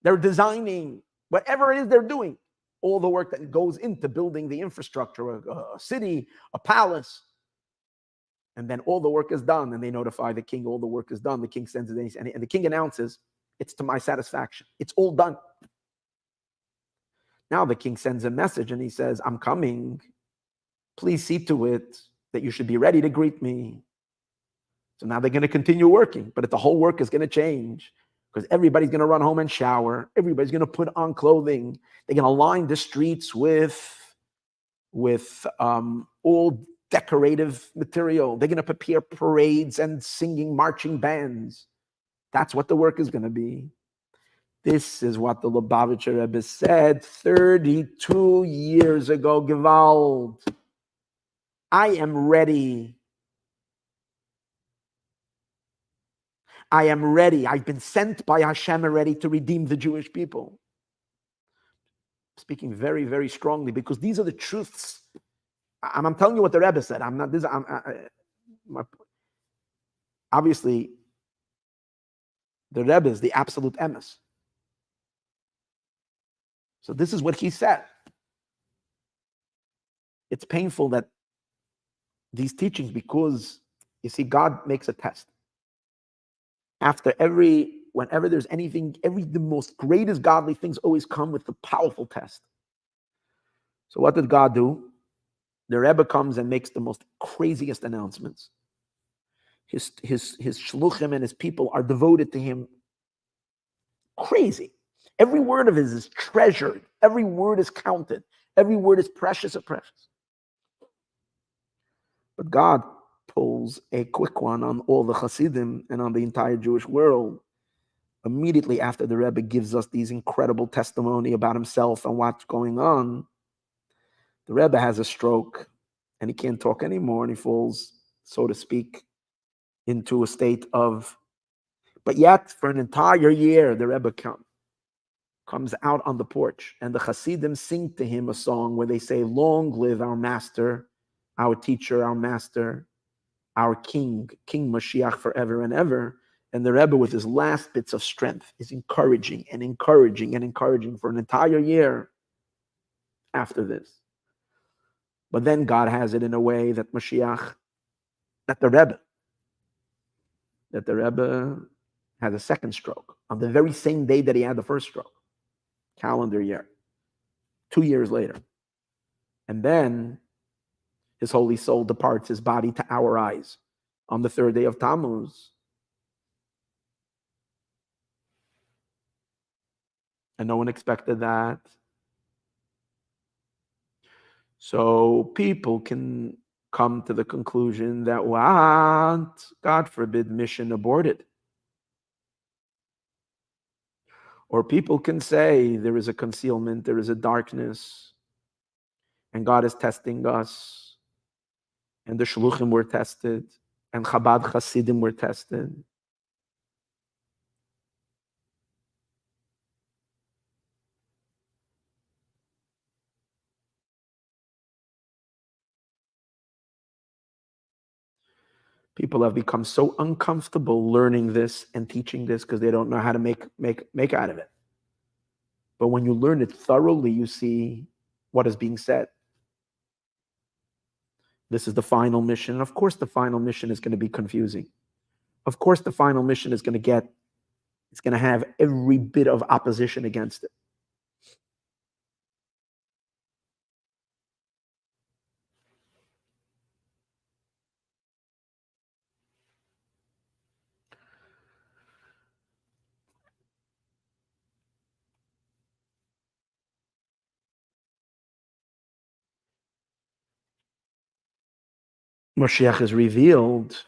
They're designing. Whatever it is they're doing. All the work that goes into building the infrastructure, a city, a palace. And then all the work is done, and they notify the king all the work is done. The king sends it, and the king announces, it's to my satisfaction. It's all done. Now the king sends a message, and he says, I'm coming. Please see to it that you should be ready to greet me. So now they're going to continue working, but the whole work is going to change because everybody's going to run home and shower. Everybody's going to put on clothing. They're going to line the streets with all decorative material. They're going to prepare parades and singing marching bands. That's what the work is going to be. This is what the Lubavitcher Rebbe said 32 years ago. Gewalt. I am ready. I am ready. I've been sent by Hashem already to redeem the Jewish people. Speaking very, very strongly because these are the truths. I'm telling you what the Rebbe said. Obviously, the Rebbe is the absolute emes. So this is what he said. It's painful that these teachings, because you see, God makes a test. Whenever there's anything, the most greatest godly things always come with the powerful test. So what did God do? The Rebbe comes and makes the most craziest announcements. His shluchim and his people are devoted to him. Crazy. Every word of his is treasured. Every word is counted. Every word is precious and precious. But God pulls a quick one on all the Hasidim and on the entire Jewish world. Immediately after the Rebbe gives us these incredible testimony about himself and what's going on, the Rebbe has a stroke and he can't talk anymore, and he falls, so to speak, into a state of, but yet for an entire year, the Rebbe comes out on the porch and the Hasidim sing to him a song where they say, long live our master, our teacher, our master, our King Moshiach forever and ever. And the Rebbe, with his last bits of strength, is encouraging for an entire year after this. But then God has it in a way that Moshiach, that the Rebbe had a second stroke on the very same day that he had the first stroke, calendar year, 2 years later. And then his holy soul departs his body to our eyes on the third day of Tammuz. And no one expected that. So people can come to the conclusion that, what? God forbid, mission aborted. Or people can say there is a concealment, there is a darkness, and God is testing us, and the shluchim were tested, and Chabad Hasidim were tested. People have become so uncomfortable learning this and teaching this because they don't know how to make out of it. But when you learn it thoroughly, you see what is being said. This is the final mission. And of course, the final mission is going to be confusing. Of course, the final mission is going to have every bit of opposition against it. Moshiach is revealed,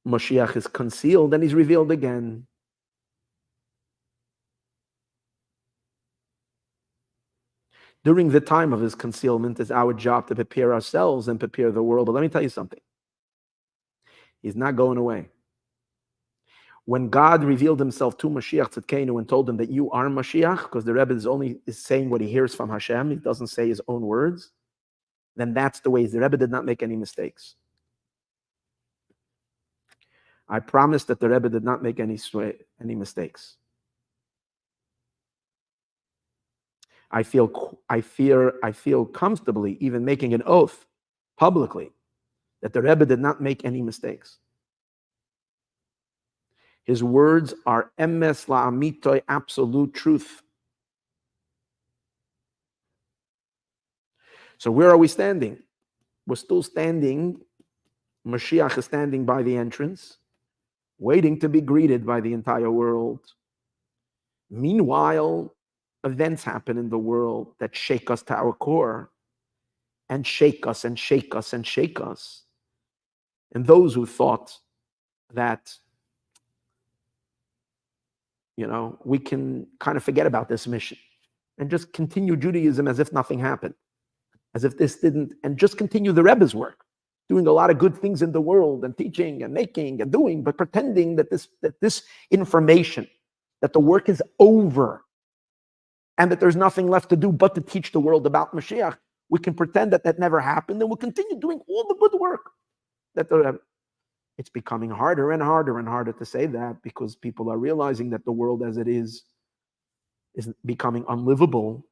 Moshiach is concealed, and he's revealed again. During the time of his concealment, it's our job to prepare ourselves and prepare the world. But let me tell you something. He's not going away. When God revealed himself to Moshiach Tzidkenu and told him that you are Moshiach, because the Rebbe is saying what he hears from Hashem, he doesn't say his own words, then that's the way. The Rebbe did not make any mistakes. I promise that the Rebbe did not make any mistakes. I feel comfortably even making an oath publicly that the Rebbe did not make any mistakes. His words are emes la'amitoy, absolute truth. So where are we standing? We're still standing. Mashiach is standing by the entrance, waiting to be greeted by the entire world. Meanwhile, events happen in the world that shake us to our core, and shake us and shake us and shake us. And those who thought that, we can kind of forget about this mission and just continue Judaism as if nothing happened, as if this didn't, and just continue the Rebbe's work, doing a lot of good things in the world and teaching and making and doing, but pretending that this information, that the work is over and that there's nothing left to do but to teach the world about Mashiach. We can pretend that never happened, and we'll continue doing all the good work. It's becoming harder and harder and harder to say that, because people are realizing that the world as it is becoming unlivable.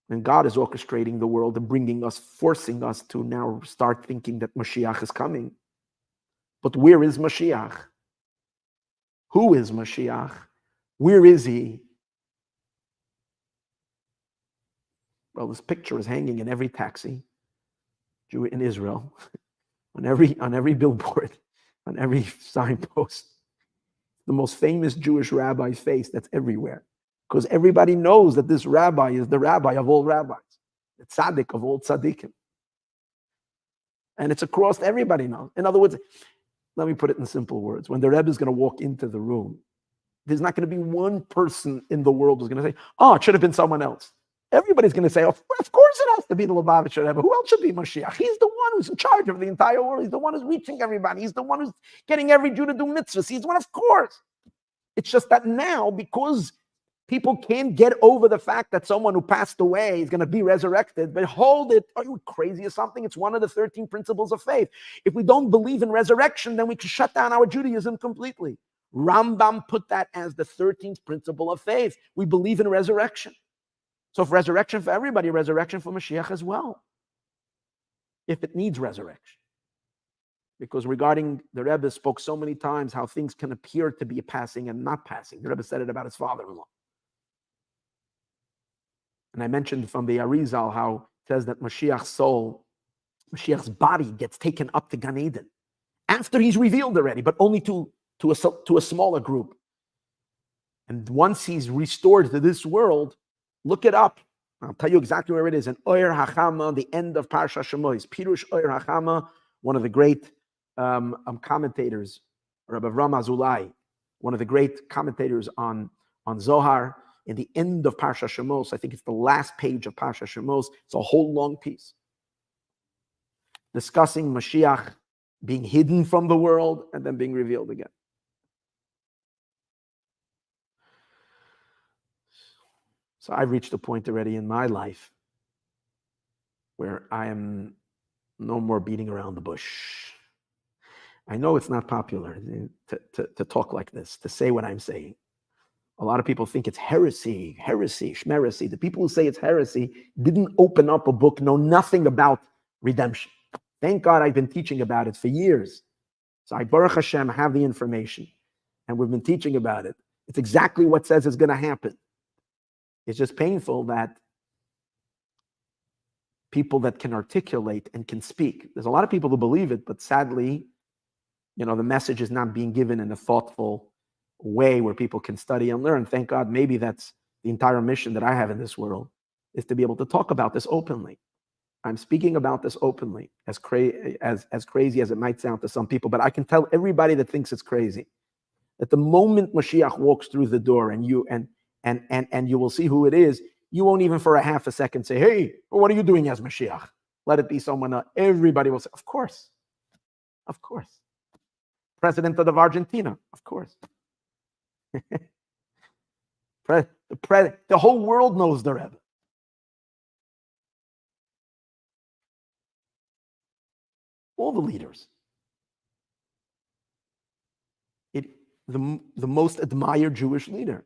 And God is orchestrating the world and forcing us to now start thinking that Mashiach is coming. But where is Mashiach? Who is Mashiach? Where is he? Well, this picture is hanging in every taxi in Israel, on every billboard, on every signpost. The most famous Jewish rabbi's face that's everywhere. Because everybody knows that this rabbi is the rabbi of all rabbis, the tzaddik of all tzaddikim. And it's across, everybody knows. In other words, let me put it in simple words. When the Rebbe is going to walk into the room, there's not going to be one person in the world who's going to say, it should have been someone else. Everybody's going to say, of course it has to be the Lubavitcher Rebbe. Who else should be Mashiach? He's the one who's in charge of the entire world. He's the one who's reaching everybody. He's the one who's getting every Jew to do mitzvahs. He's the one, of course. It's just that now, because people can't get over the fact that someone who passed away is going to be resurrected. But hold it. Are you crazy or something? It's one of the 13 principles of faith. If we don't believe in resurrection, then we can shut down our Judaism completely. Rambam put that as the 13th principle of faith. We believe in resurrection. So if resurrection for everybody, resurrection for Mashiach as well, if it needs resurrection. Because regarding the Rebbe spoke so many times how things can appear to be passing and not passing. The Rebbe said it about his father-in-law. And I mentioned from the Arizal how it says that Mashiach's soul, Mashiach's body gets taken up to Gan Eden after he's revealed already, but only to a smaller group. And once he's restored to this world, look it up. I'll tell you exactly where it is. In Oyer Hachama, the end of Parsha Shemois. Pirush Oyer Hachama, one of the great commentators, Rabbi Azulai, one of the great commentators on Zohar, in the end of Parsha Shemos. I think it's the last page of Parsha Shemos. It's a whole long piece discussing Mashiach being hidden from the world and then being revealed again. So I've reached a point already in my life where I am no more beating around the bush. I know it's not popular to talk like this, to say what I'm saying. A lot of people think it's heresy, shmeresy. The people who say it's heresy didn't open up a book, know nothing about redemption. Thank God I've been teaching about it for years. So I, Baruch Hashem, have the information. And we've been teaching about it. It's exactly what says is going to happen. It's just painful that people that can articulate and can speak. There's a lot of people who believe it, but sadly, the message is not being given in a thoughtful way where people can study and learn. Thank God, maybe that's the entire mission that I have in this world, is to be able to talk about this openly. I'm speaking about this openly, as crazy as it might sound to some people, but I can tell everybody that thinks it's crazy that the moment Moshiach walks through the door and you will see who it is, you won't even for a half a second say, "Hey, what are you doing as Moshiach?" Let it be someone else. Everybody will say, "Of course. Of course. President of Argentina, of course." The whole world knows the Rebbe. All the leaders. The most admired Jewish leader.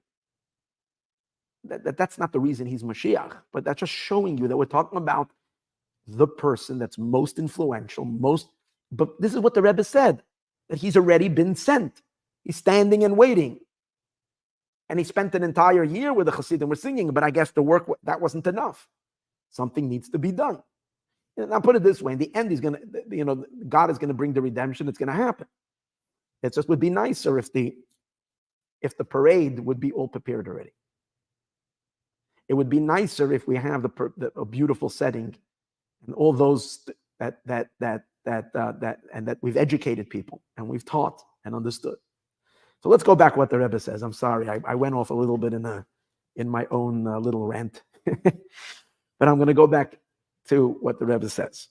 That's not the reason he's Mashiach, but that's just showing you that we're talking about the person that's most influential, but this is what the Rebbe said, that he's already been sent. He's standing and waiting. And he spent an entire year with the Hasidim. We're singing, but I guess the work, that wasn't enough. Something needs to be done. And I'll put it this way, in the end, God is going to bring the redemption. It's going to happen. It just would be nicer if the parade would be all prepared already. It would be nicer if we have a beautiful setting and all those that we've educated people and we've taught and understood. So let's go back what the Rebbe says. I'm sorry, I went off a little bit in my own little rant, but I'm going to go back to what the Rebbe says.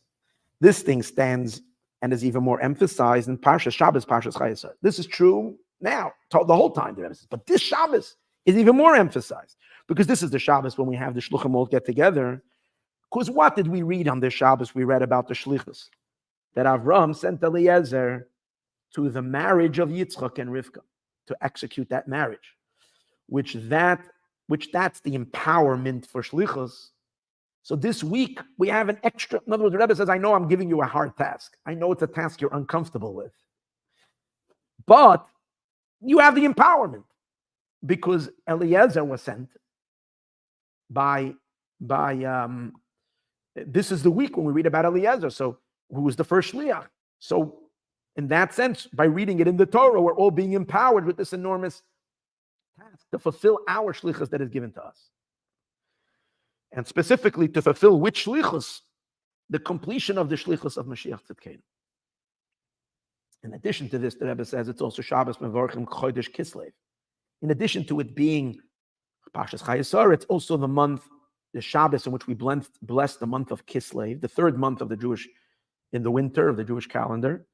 This thing stands and is even more emphasized in Parshas Shabbos, Parshas Chayesar. This is true now, the whole time, the Rebbe says. But this Shabbos is even more emphasized because this is the Shabbos when we have the Shluchim all get together. Because what did we read on this Shabbos? We read about the Shlichus, that Avram sent Eliezer to the marriage of Yitzchak and Rivka to execute that marriage, which that's the empowerment for Shlichus. So this week we have an extra. In other words, the Rebbe says, "I know I'm giving you a hard task. I know it's a task you're uncomfortable with, but you have the empowerment because Eliezer was sent by." This is the week when we read about Eliezer. So who was the first shliach? So in that sense, by reading it in the Torah, we're all being empowered with this enormous task to fulfill our shlichus that is given to us. And specifically to fulfill which shlichus? The completion of the shlichus of Mashiach Tzidkenu. In addition to this, the Rebbe says it's also Shabbos Mevorchim Chodesh Kislev. In addition to it being Parshas Chayesar, it's also the Shabbos in which we bless the month of Kislev, the third month of in the winter of the Jewish calendar.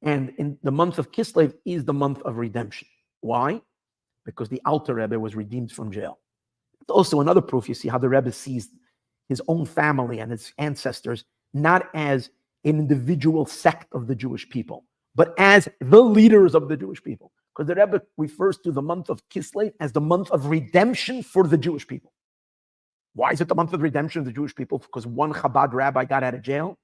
And in the month of Kislev is the month of redemption. Why? Because the Alter Rebbe was redeemed from jail. It's also another proof, you see, how the Rebbe sees his own family and his ancestors not as an individual sect of the Jewish people, but as the leaders of the Jewish people. Because the Rebbe refers to the month of Kislev as the month of redemption for the Jewish people. Why is it the month of redemption of the Jewish people? Because one Chabad rabbi got out of jail?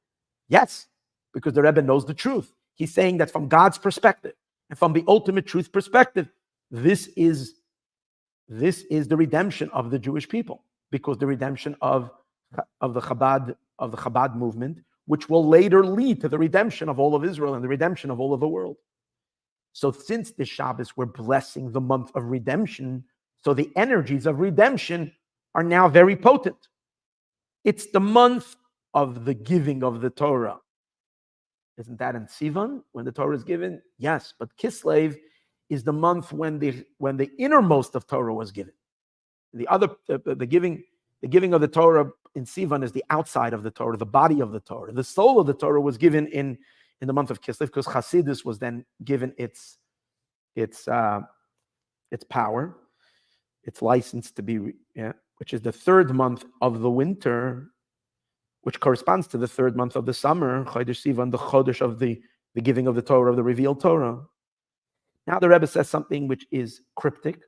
Yes, because the Rebbe knows the truth. He's saying that from God's perspective and from the ultimate truth perspective, this is the redemption of the Jewish people, because the redemption of the Chabad movement, which will later lead to the redemption of all of Israel and the redemption of all of the world. So since this Shabbos, we're blessing the month of redemption, so the energies of redemption are now very potent. It's the month of the giving of the Torah. Isn't that in Sivan when the Torah is given? Yes, but Kislev is the month when the innermost of Torah was given. The giving of the Torah in Sivan is the outside of the Torah, the body of the Torah. The soul of the Torah was given in the month of Kislev, because Hasidus was then given its power, its license to be, which is the third month of the winter, which corresponds to the third month of the summer, Chodesh Sivan, the Chodesh of the giving of the Torah, of the revealed Torah. Now the Rebbe says something which is cryptic.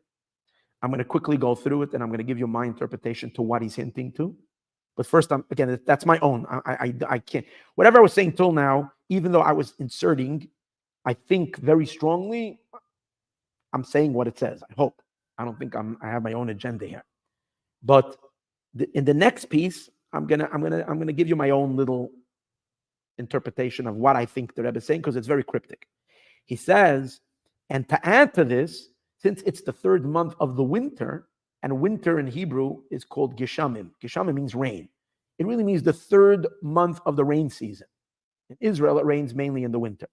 I'm going to quickly go through it, and I'm going to give you my interpretation to what he's hinting to. But first, again, that's my own. I can't. Whatever I was saying till now, even though I was inserting, I think very strongly, I'm saying what it says. I hope. I don't think I have my own agenda here. But in the next piece, I'm gonna give you my own little interpretation of what I think the Rebbe is saying, because it's very cryptic. He says, and to add to this, since it's the third month of the winter, and winter in Hebrew is called Geshamim. Geshamim means rain. It really means the third month of the rain season. In Israel, it rains mainly in the winter,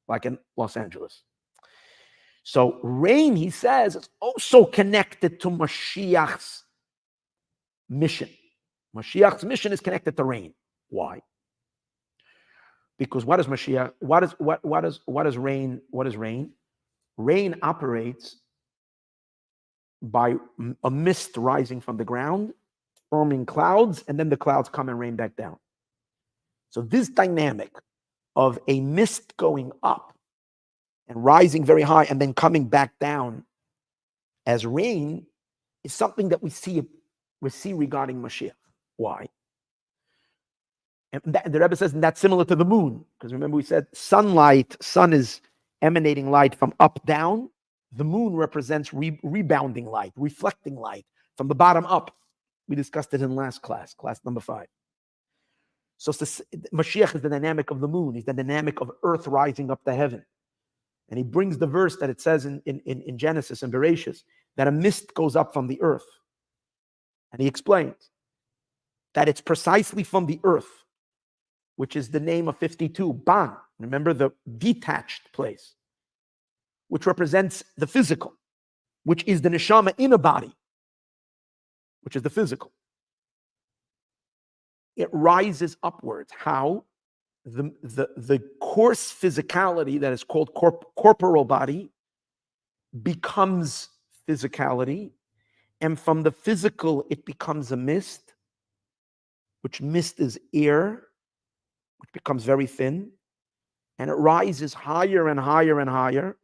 like in Los Angeles. So rain, he says, is also connected to Moshiach's mission. Moshiach's mission is connected to rain. Why? Because what is Mashiach? What is rain? What is rain? Rain operates by a mist rising from the ground, forming clouds, and then the clouds come and rain back down. So this dynamic of a mist going up and rising very high and then coming back down as rain is something that we see regarding Mashiach. Why? And the Rebbe says, and that's similar to the moon, because remember we said sun is emanating light from up down. The moon represents rebounding light, reflecting light from the bottom up. We discussed it in last class number 5. So Mashiach is the dynamic of the moon. He's the dynamic of earth rising up to heaven. And he brings the verse that it says in Genesis and Bereshis, that a mist goes up from the earth. And he explains that it's precisely from the earth, which is the name of 52, Ban. Remember, the detached place, which represents the physical, which is the neshama in a body, which is the physical. It rises upwards. How? The coarse physicality that is called corporal body becomes physicality, and from the physical it becomes a mist, which mist is air, which becomes very thin, and it rises higher and higher and higher,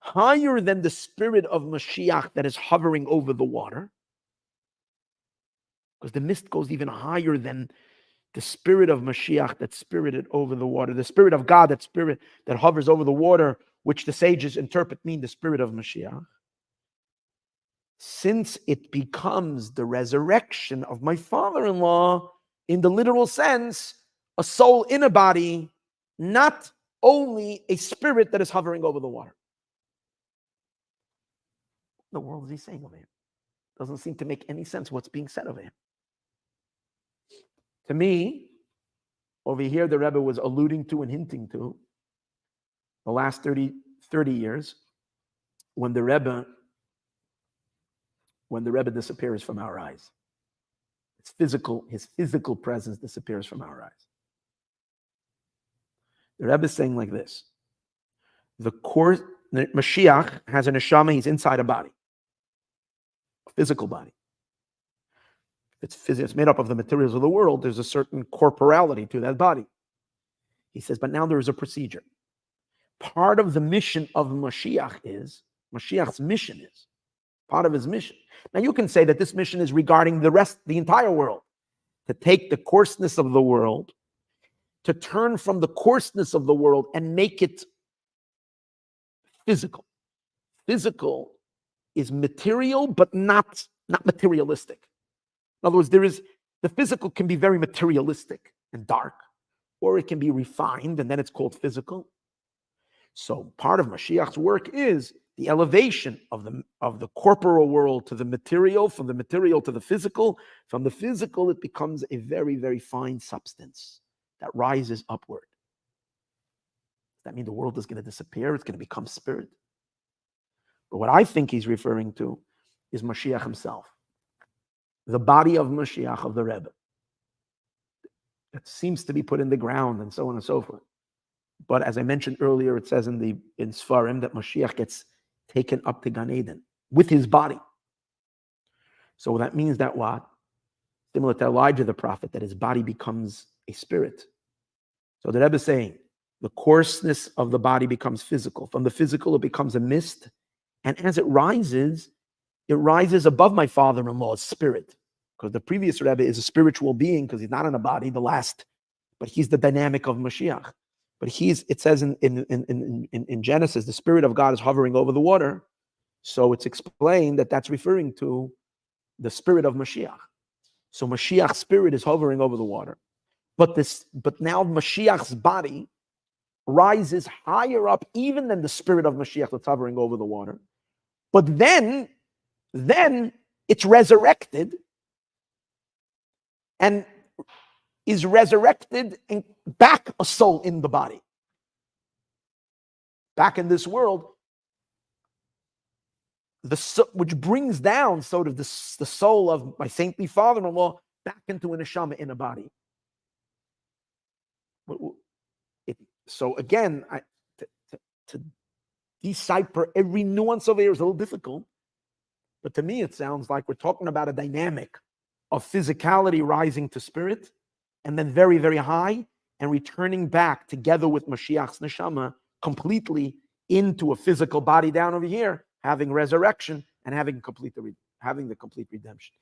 higher than the spirit of Mashiach that is hovering over the water, because the mist goes even higher than the spirit of Mashiach that's spirited over the water, the spirit of God, that spirit that hovers over the water, which the sages interpret mean the spirit of Mashiach. Since it becomes the resurrection of my father-in-law, in the literal sense, a soul in a body, not only a spirit that is hovering over the water. What in the world is he saying over here? Doesn't seem to make any sense what's being said over here. To me, over here, the Rebbe was alluding to and hinting to the last 30 years when the Rebbe disappears from our eyes. His physical presence disappears from our eyes. The Rebbe is saying like this: the Mashiach has a neshama, he's inside a body, a physical body. It's made up of the materials of the world. There's a certain corporality to that body. He says, but now there is a procedure. Part of the mission of Mashiach's mission is, part of his mission. Now you can say that this mission is regarding the entire world, to take the coarseness of the world to turn from the coarseness of the world and make it physical. Physical is material, but not materialistic. In other words, the physical can be very materialistic and dark, or it can be refined, and then it's called physical. So part of Mashiach's work is the elevation of the corporal world to the material, from the material to the physical. From the physical, it becomes a very, very fine substance that rises upward. Does that mean the world is going to disappear? It's going to become spirit? But what I think he's referring to is Mashiach himself. The body of Moshiach, of the Rebbe, that seems to be put in the ground and so on and so forth. But as I mentioned earlier, it says in Sfarim that Moshiach gets taken up to Gan Eden with his body. So that means that what? Similar to Elijah the prophet, that his body becomes a spirit. So the Rebbe is saying the coarseness of the body becomes physical. From the physical, it becomes a mist. And as it rises above my father-in-law's spirit. Because the previous Rebbe is a spiritual being, because he's not in a body, but he's the dynamic of Mashiach. But it says in Genesis, the Spirit of God is hovering over the water. So it's explained that that's referring to the Spirit of Mashiach. So Mashiach's spirit is hovering over the water. But now Mashiach's body rises higher up even than the Spirit of Mashiach that's hovering over the water. But then it's resurrected and is resurrected and back a soul in the body. Back in this world, which brings down sort of the soul of my saintly father-in-law back into a neshama in a body. So again, to decipher every nuance of it is a little difficult. But to me, it sounds like we're talking about a dynamic of physicality rising to spirit, and then very, very high, and returning back together with Mashiach's neshama completely into a physical body down over here, having resurrection and having the complete redemption.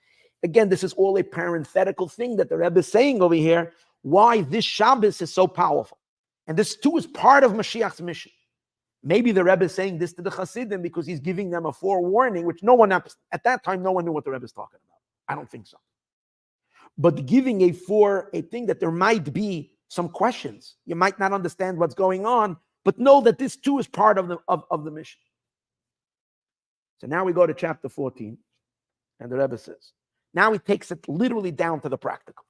Again, this is all a parenthetical thing that the Rebbe is saying over here, why this Shabbos is so powerful. And this too is part of Mashiach's mission. Maybe the Rebbe is saying this to the Hasidim because he's giving them a forewarning, which at that time, no one knew what the Rebbe is talking about. I don't think so. But giving a thing that there might be some questions. You might not understand what's going on, but know that this too is part of the mission. So now we go to chapter 14, and the Rebbe says, now he takes it literally down to the practical.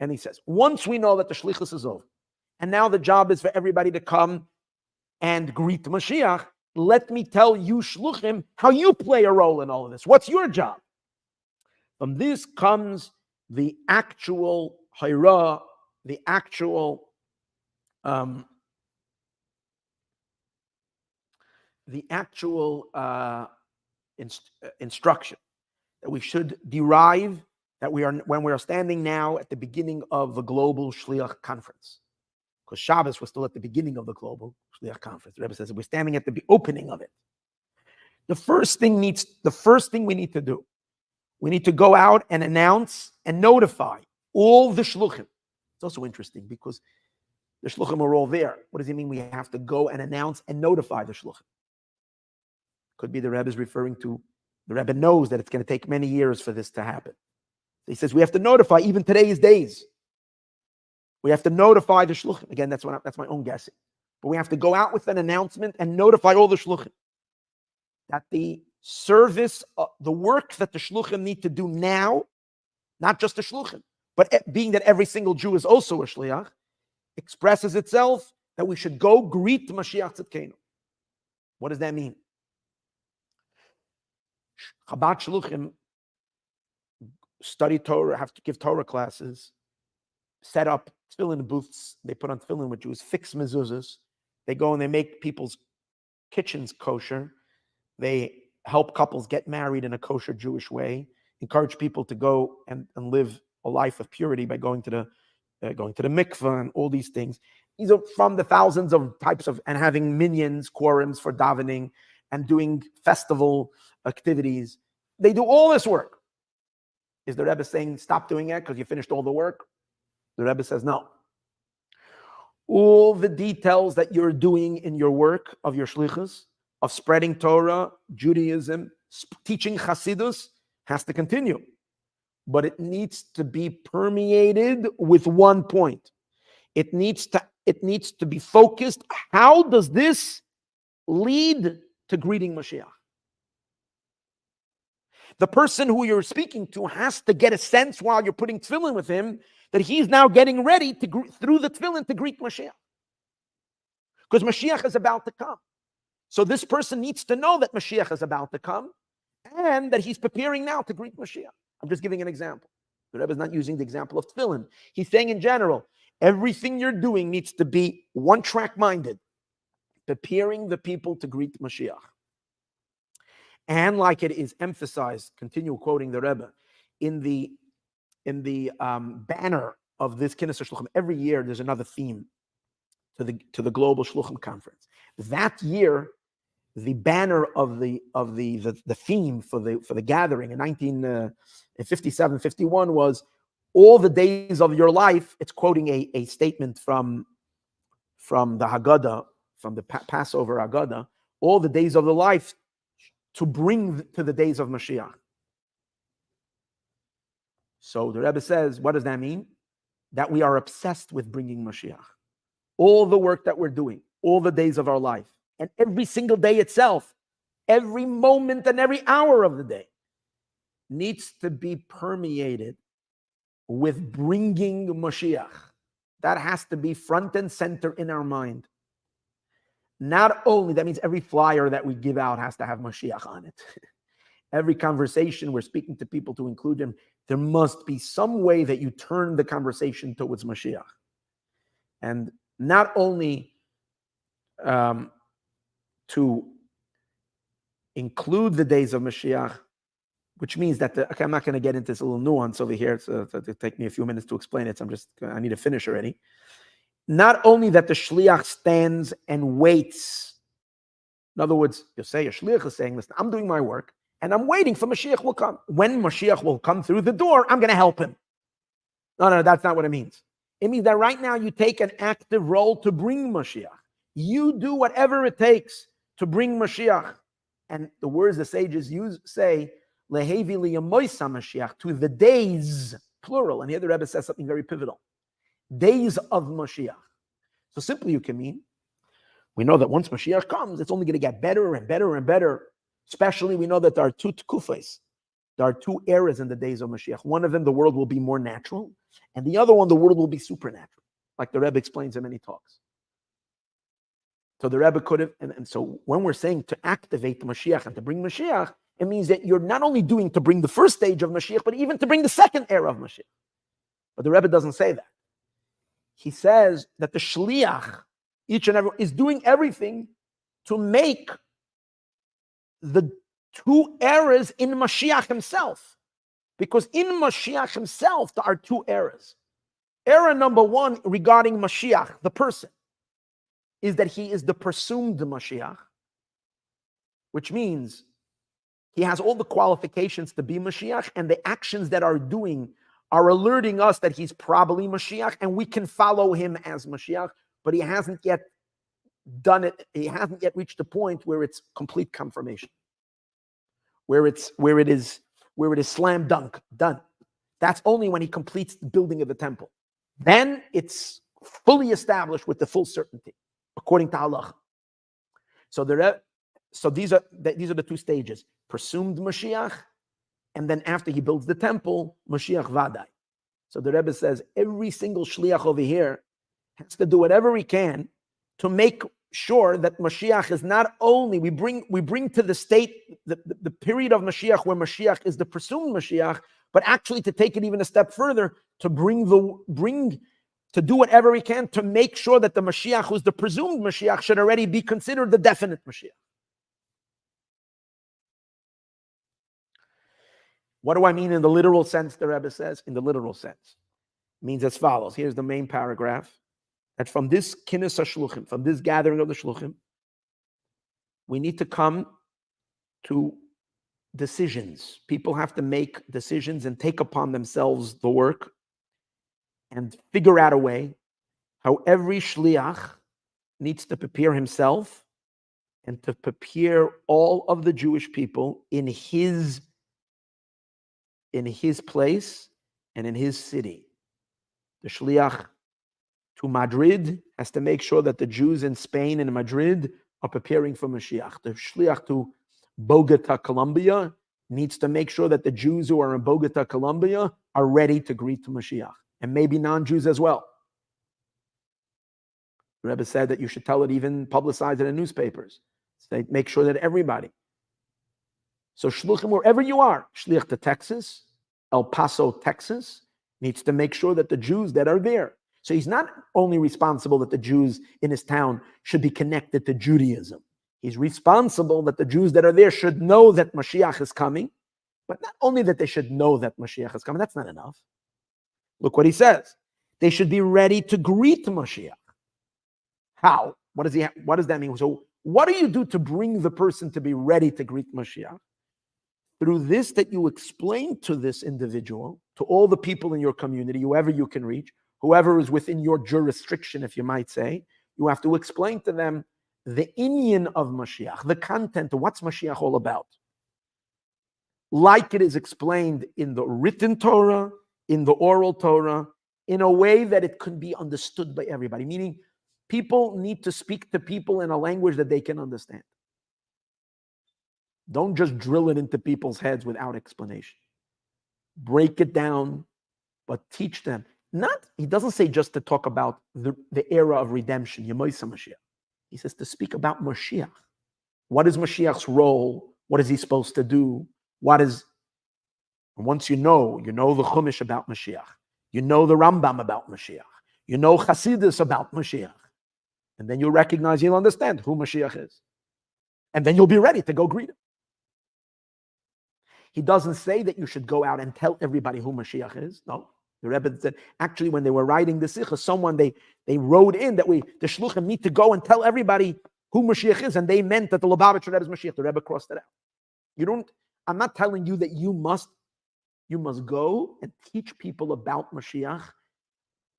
And he says, once we know that the shlichus is over, and now the job is for everybody to come and greet Mashiach, let me tell you, shluchim, how you play a role in all of this. What's your job? From this comes the actual hayra, the actual instruction that we should derive when we are standing now at the beginning of the global Shliach conference. Because Shabbos was still at the beginning of the global Shliach conference. The Rebbe says we're standing at the opening of it. The first thing we need to do, we need to go out and announce and notify all the shluchim. It's also interesting because the shluchim are all there. What does it mean we have to go and announce and notify the shluchim? Could be the Rebbe is referring to, the Rebbe knows that it's going to take many years for this to happen. He says we have to notify even today's days. We have to notify the shluchim. Again, that's my own guessing. But we have to go out with an announcement and notify all the shluchim that the service, the work that the shluchim need to do now, not just the shluchim, but being that every single Jew is also a shliach, expresses itself that we should go greet Mashiach Tzidkenu. What does that mean? Chabad shluchim study Torah, have to give Torah classes, set up tefillin booths. They put on tefillin with Jews, fix mezuzahs. They go and they make people's kitchens kosher. They help couples get married in a kosher Jewish way. Encourage people to go and live a life of purity by going to the mikveh and all these things. These are from the thousands of types of, and having minyans, quorums for davening, and doing festival activities. They do all this work. Is the Rebbe saying stop doing it because you finished all the work? The Rebbe says no. all the details that you're doing in your work of your shlichus, of spreading Torah, Judaism, teaching Hasidus, has to continue. But it needs to be permeated with one point. It needs to be focused. How does this lead to greeting Mashiach? The person who you're speaking to has to get a sense while you're putting tefillin with him that he's now getting ready through the tefillin to greet Mashiach. Because Mashiach is about to come. So this person needs to know that Mashiach is about to come and that he's preparing now to greet Mashiach. I'm just giving an example. The Rebbe is not using the example of tefillin. He's saying in general, everything you're doing needs to be one-track minded, preparing the people to greet Mashiach. And like it is emphasized, continue quoting the Rebbe, in the banner of this Kinnis Shluchim, every year there's another theme to the Global Shluchim Conference. That year, the banner of the theme for the gathering in 1957-51 was all the days of your life. It's quoting a statement from the Haggadah, from the Passover Haggadah, all the days of the life to bring to the days of Mashiach. So the Rebbe says, what does that mean? That we are obsessed with bringing Mashiach. All the work that we're doing, all the days of our life, and every single day itself, every moment and every hour of the day needs to be permeated with bringing Mashiach. That has to be front and center in our mind. Not only, that means every flyer that we give out has to have Mashiach on it. Every conversation we're speaking to people to include him, there must be some way that you turn the conversation towards Mashiach. And not only to include the days of Mashiach, which means that, I'm not going to get into this little nuance over here, so it'll take me a few minutes to explain it, so I need to finish already. Not only that the shliach stands and waits. In other words, you say a shliach is saying, listen, I'm doing my work, and I'm waiting for Mashiach will come. When Mashiach will come through the door, I'm going to help him. No, that's not what it means. It means that right now you take an active role to bring Mashiach. You do whatever it takes to bring Mashiach. And the words the sages use say, Lehevi liyamoisa Mashiach, to the days, plural. And here the Rebbe says something very pivotal. Days of Mashiach. So simply you can mean, we know that once Mashiach comes, it's only going to get better and better and better. Especially we know that there are two tkufas. There are two eras in the days of Mashiach. One of them, the world will be more natural. And the other one, the world will be supernatural. Like the Rebbe explains in many talks. So the Rebbe could have, and so when we're saying to activate the Mashiach and to bring Mashiach, it means that you're not only doing to bring the first stage of Mashiach, but even to bring the second era of Mashiach. But the Rebbe doesn't say that. He says that the shliach, each and every, is doing everything to make the two eras in Mashiach himself. Because in Mashiach himself, there are two eras. Era number one regarding Mashiach, the person, is that he is the presumed Mashiach, which means he has all the qualifications to be Mashiach, and the actions that are doing are alerting us that he's probably Mashiach, and we can follow him as Mashiach, but he hasn't yet done it. He hasn't yet reached the point where it's complete confirmation, where it is slam dunk, done. That's only when he completes the building of the temple. Then it's fully established with the full certainty, according to Allah. So these are the two stages: presumed Mashiach, and then after he builds the temple, Mashiach Vadai. So the Rebbe says every single shliach over here has to do whatever he can to make sure that Mashiach is not only, we bring to the state, the period of Mashiach where Mashiach is the presumed Mashiach, but actually to take it even a step further, to to do whatever he can to make sure that the Mashiach who's the presumed Mashiach should already be considered the definite Mashiach. What do I mean in the literal sense, the Rebbe says? In the literal sense. It means as follows. Here's the main paragraph. That from this kinnis shluchim, from this gathering of the shluchim, we need to come to decisions. People have to make decisions and take upon themselves the work and figure out a way how every shliach needs to prepare himself and to prepare all of the Jewish people in his place and in his city. The shliach to Madrid has to make sure that the Jews in Spain and Madrid are preparing for Mashiach. The shliach to Bogota, Colombia, needs to make sure that the Jews who are in Bogota, Colombia, are ready to greet Mashiach, and maybe non-Jews as well. The Rebbe said that you should tell it, even publicize it in newspapers. Say, make sure that everybody. So shluchim, wherever you are, shliach to Texas, El Paso, Texas, needs to make sure that the Jews that are there. So he's not only responsible that the Jews in his town should be connected to Judaism. He's responsible that the Jews that are there should know that Mashiach is coming, but not only that they should know that Mashiach is coming, that's not enough. Look what he says. They should be ready to greet Mashiach. How? What does that mean? So what do you do to bring the person to be ready to greet Mashiach? Through this that you explain to this individual, to all the people in your community, whoever you can reach, whoever is within your jurisdiction, if you might say, you have to explain to them the inyan of Mashiach, the content of what's Mashiach all about. Like it is explained in the written Torah, in the oral Torah, in a way that it could be understood by everybody. Meaning, people need to speak to people in a language that they can understand. Don't just drill it into people's heads without explanation. Break it down, but teach them. He doesn't say just to talk about the era of redemption, Yemoisa Mashiach. He says to speak about Mashiach. What is Mashiach's role? What is he supposed to do? Once you know the Chumash about Mashiach. You know the Rambam about Mashiach. You know Hasidus about Mashiach. And then you'll understand who Mashiach is. And then you'll be ready to go greet him. He doesn't say that you should go out and tell everybody who Mashiach is. No. The Rebbe said, actually, when they were writing the Sikha, they wrote in that the Shluchim need to go and tell everybody who Mashiach is, and they meant that the Lubavitcher Rebbe is Mashiach. The Rebbe crossed it out. I'm not telling you that you must go and teach people about Mashiach,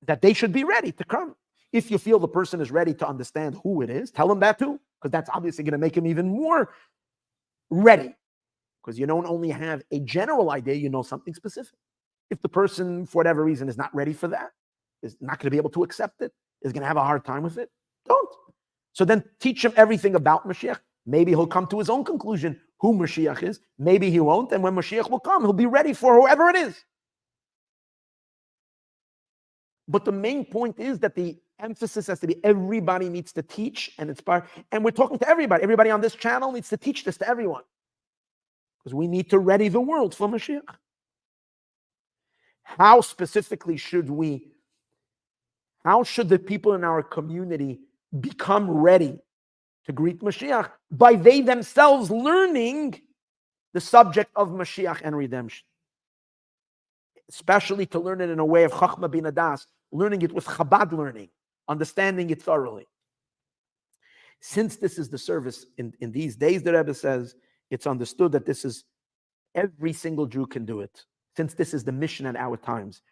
that they should be ready to come. If you feel the person is ready to understand who it is, tell them that too, because that's obviously going to make him even more ready. Because you don't only have a general idea, you know something specific. If the person, for whatever reason, is not ready for that, is not going to be able to accept it, is going to have a hard time with it, don't. So then teach him everything about Mashiach. Maybe he'll come to his own conclusion who Mashiach is. Maybe he won't. And when Mashiach will come, he'll be ready for whoever it is. But the main point is that the emphasis has to be everybody needs to teach and inspire. And we're talking to everybody. Everybody on this channel needs to teach this to everyone. Because we need to ready the world for Mashiach. How specifically should the people in our community become ready to greet Mashiach? By they themselves learning the subject of Mashiach and redemption. Especially to learn it in a way of Chachma bin Adas, learning it with Chabad learning, understanding it thoroughly. Since this is the service in these days, the Rebbe says, it's understood that this is, every single Jew can do it. Since this is the mission at our times,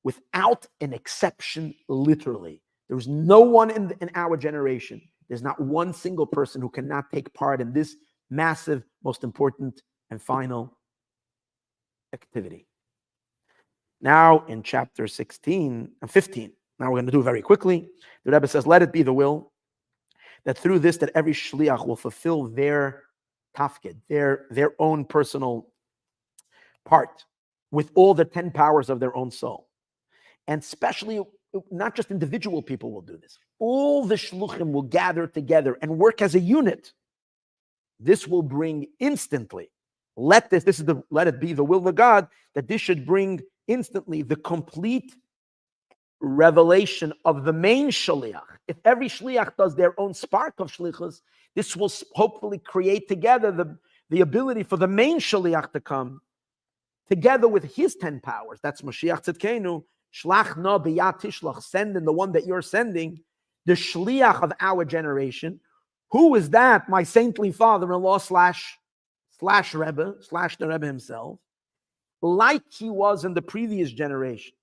without an exception, literally. There's no one in our generation, there's not one single person who cannot take part in this massive, most important, and final activity. Now, in chapter 16 and 15, now we're going to do it very quickly. The Rebbe says, let it be the will that through this, that every shliach will fulfill their tafkid, their own personal part, with all the 10 powers of their own soul. And especially, not just individual people will do this. All the shluchim will gather together and work as a unit. This will bring instantly, let it be the will of God, that this should bring instantly the complete revelation of the main shliach. If every shliach does their own spark of shlichus, this will hopefully create together the ability for the main shliach to come, together with his 10 powers. That's Moshiach Tzidkenu, Shlach no b'yad tishlach, send in the one that you're sending, the shliach of our generation. Who is that? My saintly father-in-law slash Rebbe, slash the Rebbe himself, like he was in the previous generation.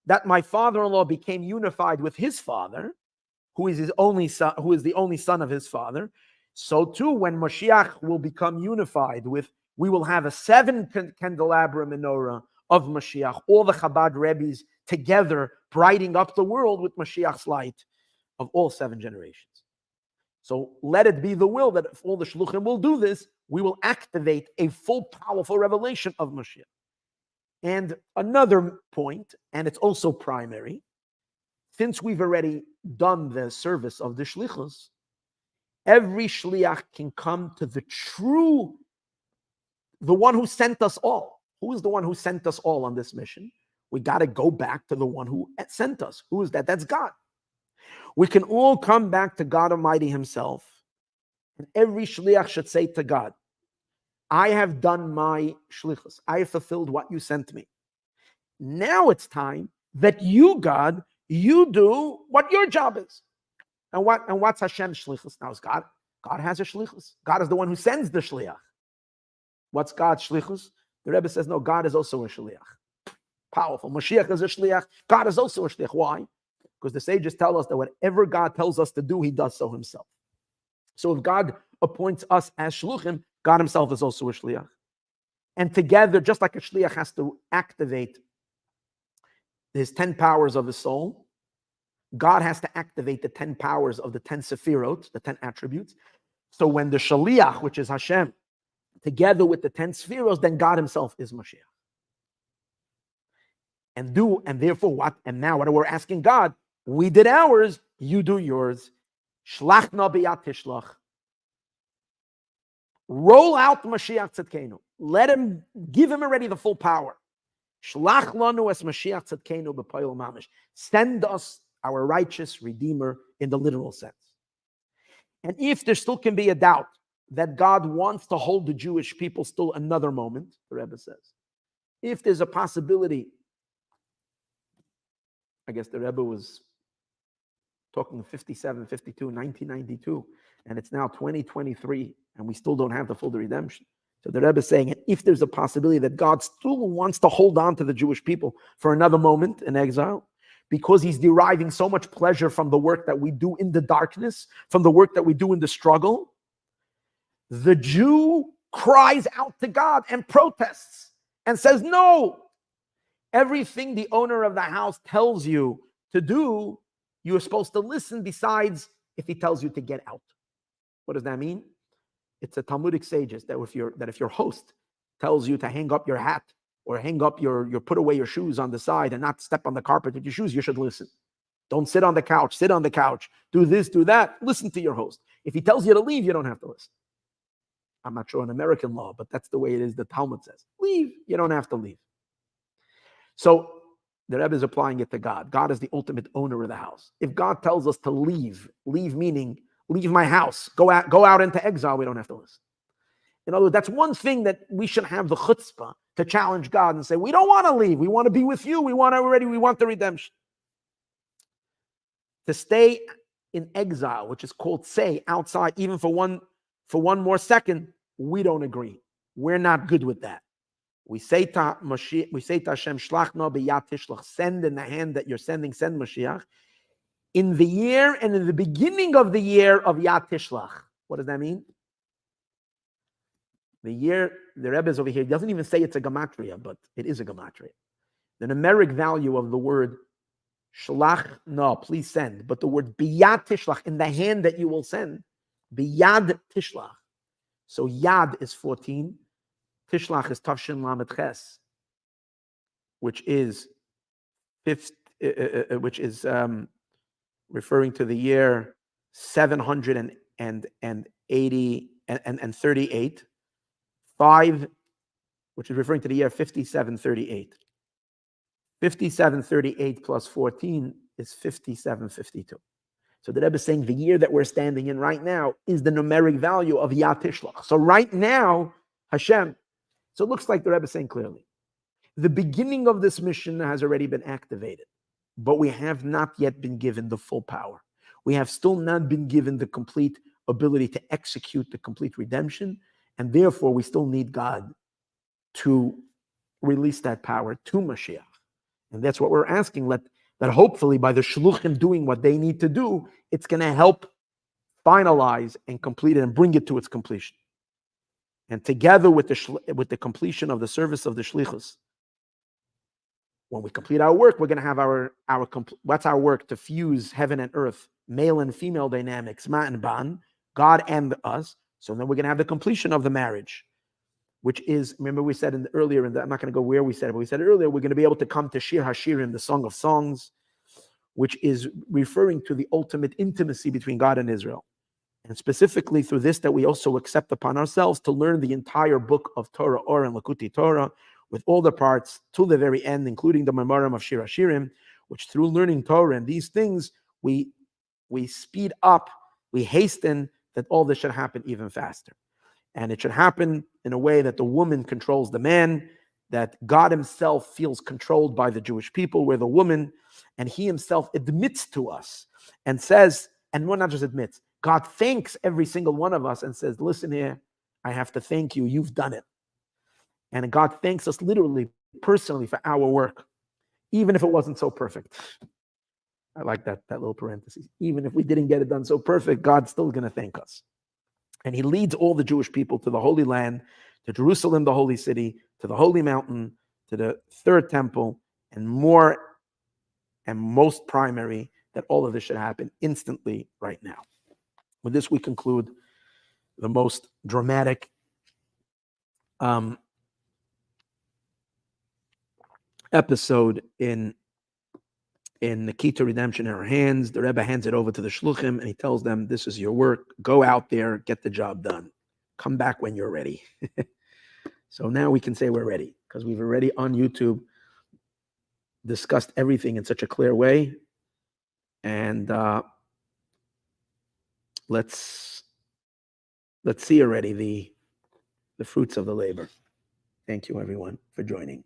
that my father-in-law became unified with his father, who is his only son, who is the only son of his father, so too when Moshiach will become unified with, we will have a 7 candelabra menorah of Mashiach, all the Chabad Rebbes together, brighting up the world with Mashiach's light of all 7 generations. So let it be the will that if all the Shluchim will do this, we will activate a full, powerful revelation of Mashiach. And another point, and it's also primary, since we've already done the service of the Shlichus, every Shliach can come to the one who sent us all. Who is the one who sent us all on this mission? We got to go back to the one who sent us. Who is that? That's God. We can all come back to God Almighty Himself. And every Shliach should say to God, I have done my Shlichus. I have fulfilled what you sent me. Now it's time that you, God, you do what your job is. And what's Hashem's Shlichus? Now is God. God has a Shlichus. God is the one who sends the Shliach. What's God's Shlichus? The Rebbe says, no, God is also a Shliach. Powerful. Moshiach is a Shliach. God is also a Shliach. Why? Because the sages tell us that whatever God tells us to do, He does so Himself. So if God appoints us as Shluchim, God Himself is also a Shliach. And together, just like a Shliach has to activate his 10 powers of his soul, God has to activate the 10 powers of the 10 Sefirot, the 10 attributes. So when the Shaliach, which is Hashem, together with the 10 Sefirot, then God Himself is Moshiach. And therefore what? And now what we're asking God, we did ours, you do yours. Shlach na b'yat tishlach. Roll out Mashiach tzedkenu. Let Him, give Him already the full power. Shlach lanu es Mashiach tzedkenu b'poil mamish. Send us our righteous Redeemer in the literal sense. And if there still can be a doubt that God wants to hold the Jewish people still another moment, the Rebbe says, if there's a possibility, I guess the Rebbe was talking 57, 52, 1992, and it's now 2023, and we still don't have the full redemption. So the Rebbe is saying, if there's a possibility that God still wants to hold on to the Jewish people for another moment in exile, because He's deriving so much pleasure from the work that we do in the darkness, from the work that we do in the struggle, the Jew cries out to God and protests and says, no, everything the owner of the house tells you to do, you are supposed to listen, besides if he tells you to get out. What does that mean? It's a Talmudic sages that if your host tells you to hang up your hat or hang up put away your shoes on the side and not step on the carpet with your shoes, you should listen. Don't sit on the couch. Sit on the couch. Do this, do that. Listen to your host. If he tells you to leave, you don't have to listen. I'm not sure on American law, but that's the way it is. The Talmud says, leave. You don't have to leave. So the Rebbe is applying it to God. God is the ultimate owner of the house. If God tells us to leave meaning leave my house, go out into exile, we don't have to listen. In other words, that's one thing that we should have the chutzpah to challenge God and say, we don't want to leave. We want to be with you. We want the redemption. To stay in exile, which is called say outside, even for one more second, we don't agree. We're not good with that. We say to Hashem, Shlach na b'yat tishlach, send in the hand that you're sending, send Mashiach, in the year and in the beginning of the year of Yat Tishlach. What does that mean? The year, the Rebbe is over here, he doesn't even say it's a gematria, but it is a gematria. The numeric value of the word Shlach, no, please send, but the word b'yad tishlach, in the hand that you will send, b'yad tishlach. So yad is 14, tishlach is tafshin lamed ches, which is referring to the year 780 and 38, 5, which is referring to the year 5738. 5738 plus 14 is 5752. So the Rebbe is saying the year that we're standing in right now is the numeric value of Yat Tishlach. So right now, Hashem, so it looks like the Rebbe is saying clearly, the beginning of this mission has already been activated, but we have not yet been given the full power. We have still not been given the complete ability to execute the complete redemption, and therefore we still need God to release that power to Mashiach. And that's what we're asking, that hopefully by the shluchim doing what they need to do, it's going to help finalize and complete it and bring it to its completion. And together with the completion of the service of the shlichus, when we complete our work, we're going to have what's our work? To fuse heaven and earth, male and female dynamics, ma and ban, God and us. So then we're going to have the completion of the marriage, which is, remember we said earlier, I'm not going to go where we said it, but we said earlier, we're going to be able to come to Shir HaShirim, the Song of Songs, which is referring to the ultimate intimacy between God and Israel. And specifically through this, that we also accept upon ourselves to learn the entire book of Torah, Or and Lakuti Torah, with all the parts to the very end, including the Memorim of Shir HaShirim, which through learning Torah and these things, we speed up, we hasten that all this should happen even faster. And it should happen in a way that the woman controls the man, that God himself feels controlled by the Jewish people, where the woman, and he himself admits to us and says, and one not just admits, God thanks every single one of us and says, listen here, I have to thank you, you've done it. And God thanks us literally, personally, for our work, even if it wasn't so perfect. I like that little parenthesis. Even if we didn't get it done so perfect, God's still going to thank us. And he leads all the Jewish people to the Holy Land, to Jerusalem, the holy city, to the Holy Mountain, to the third temple, and more and most primary, that all of this should happen instantly right now. With this, we conclude the most dramatic episode in Nikita Redemption in our hands. The Rebbe hands it over to the Shluchim, and he tells them, this is your work. Go out there, get the job done. Come back when you're ready. So now we can say we're ready, because we've already on YouTube discussed everything in such a clear way. And let's see already the fruits of the labor. Thank you, everyone, for joining.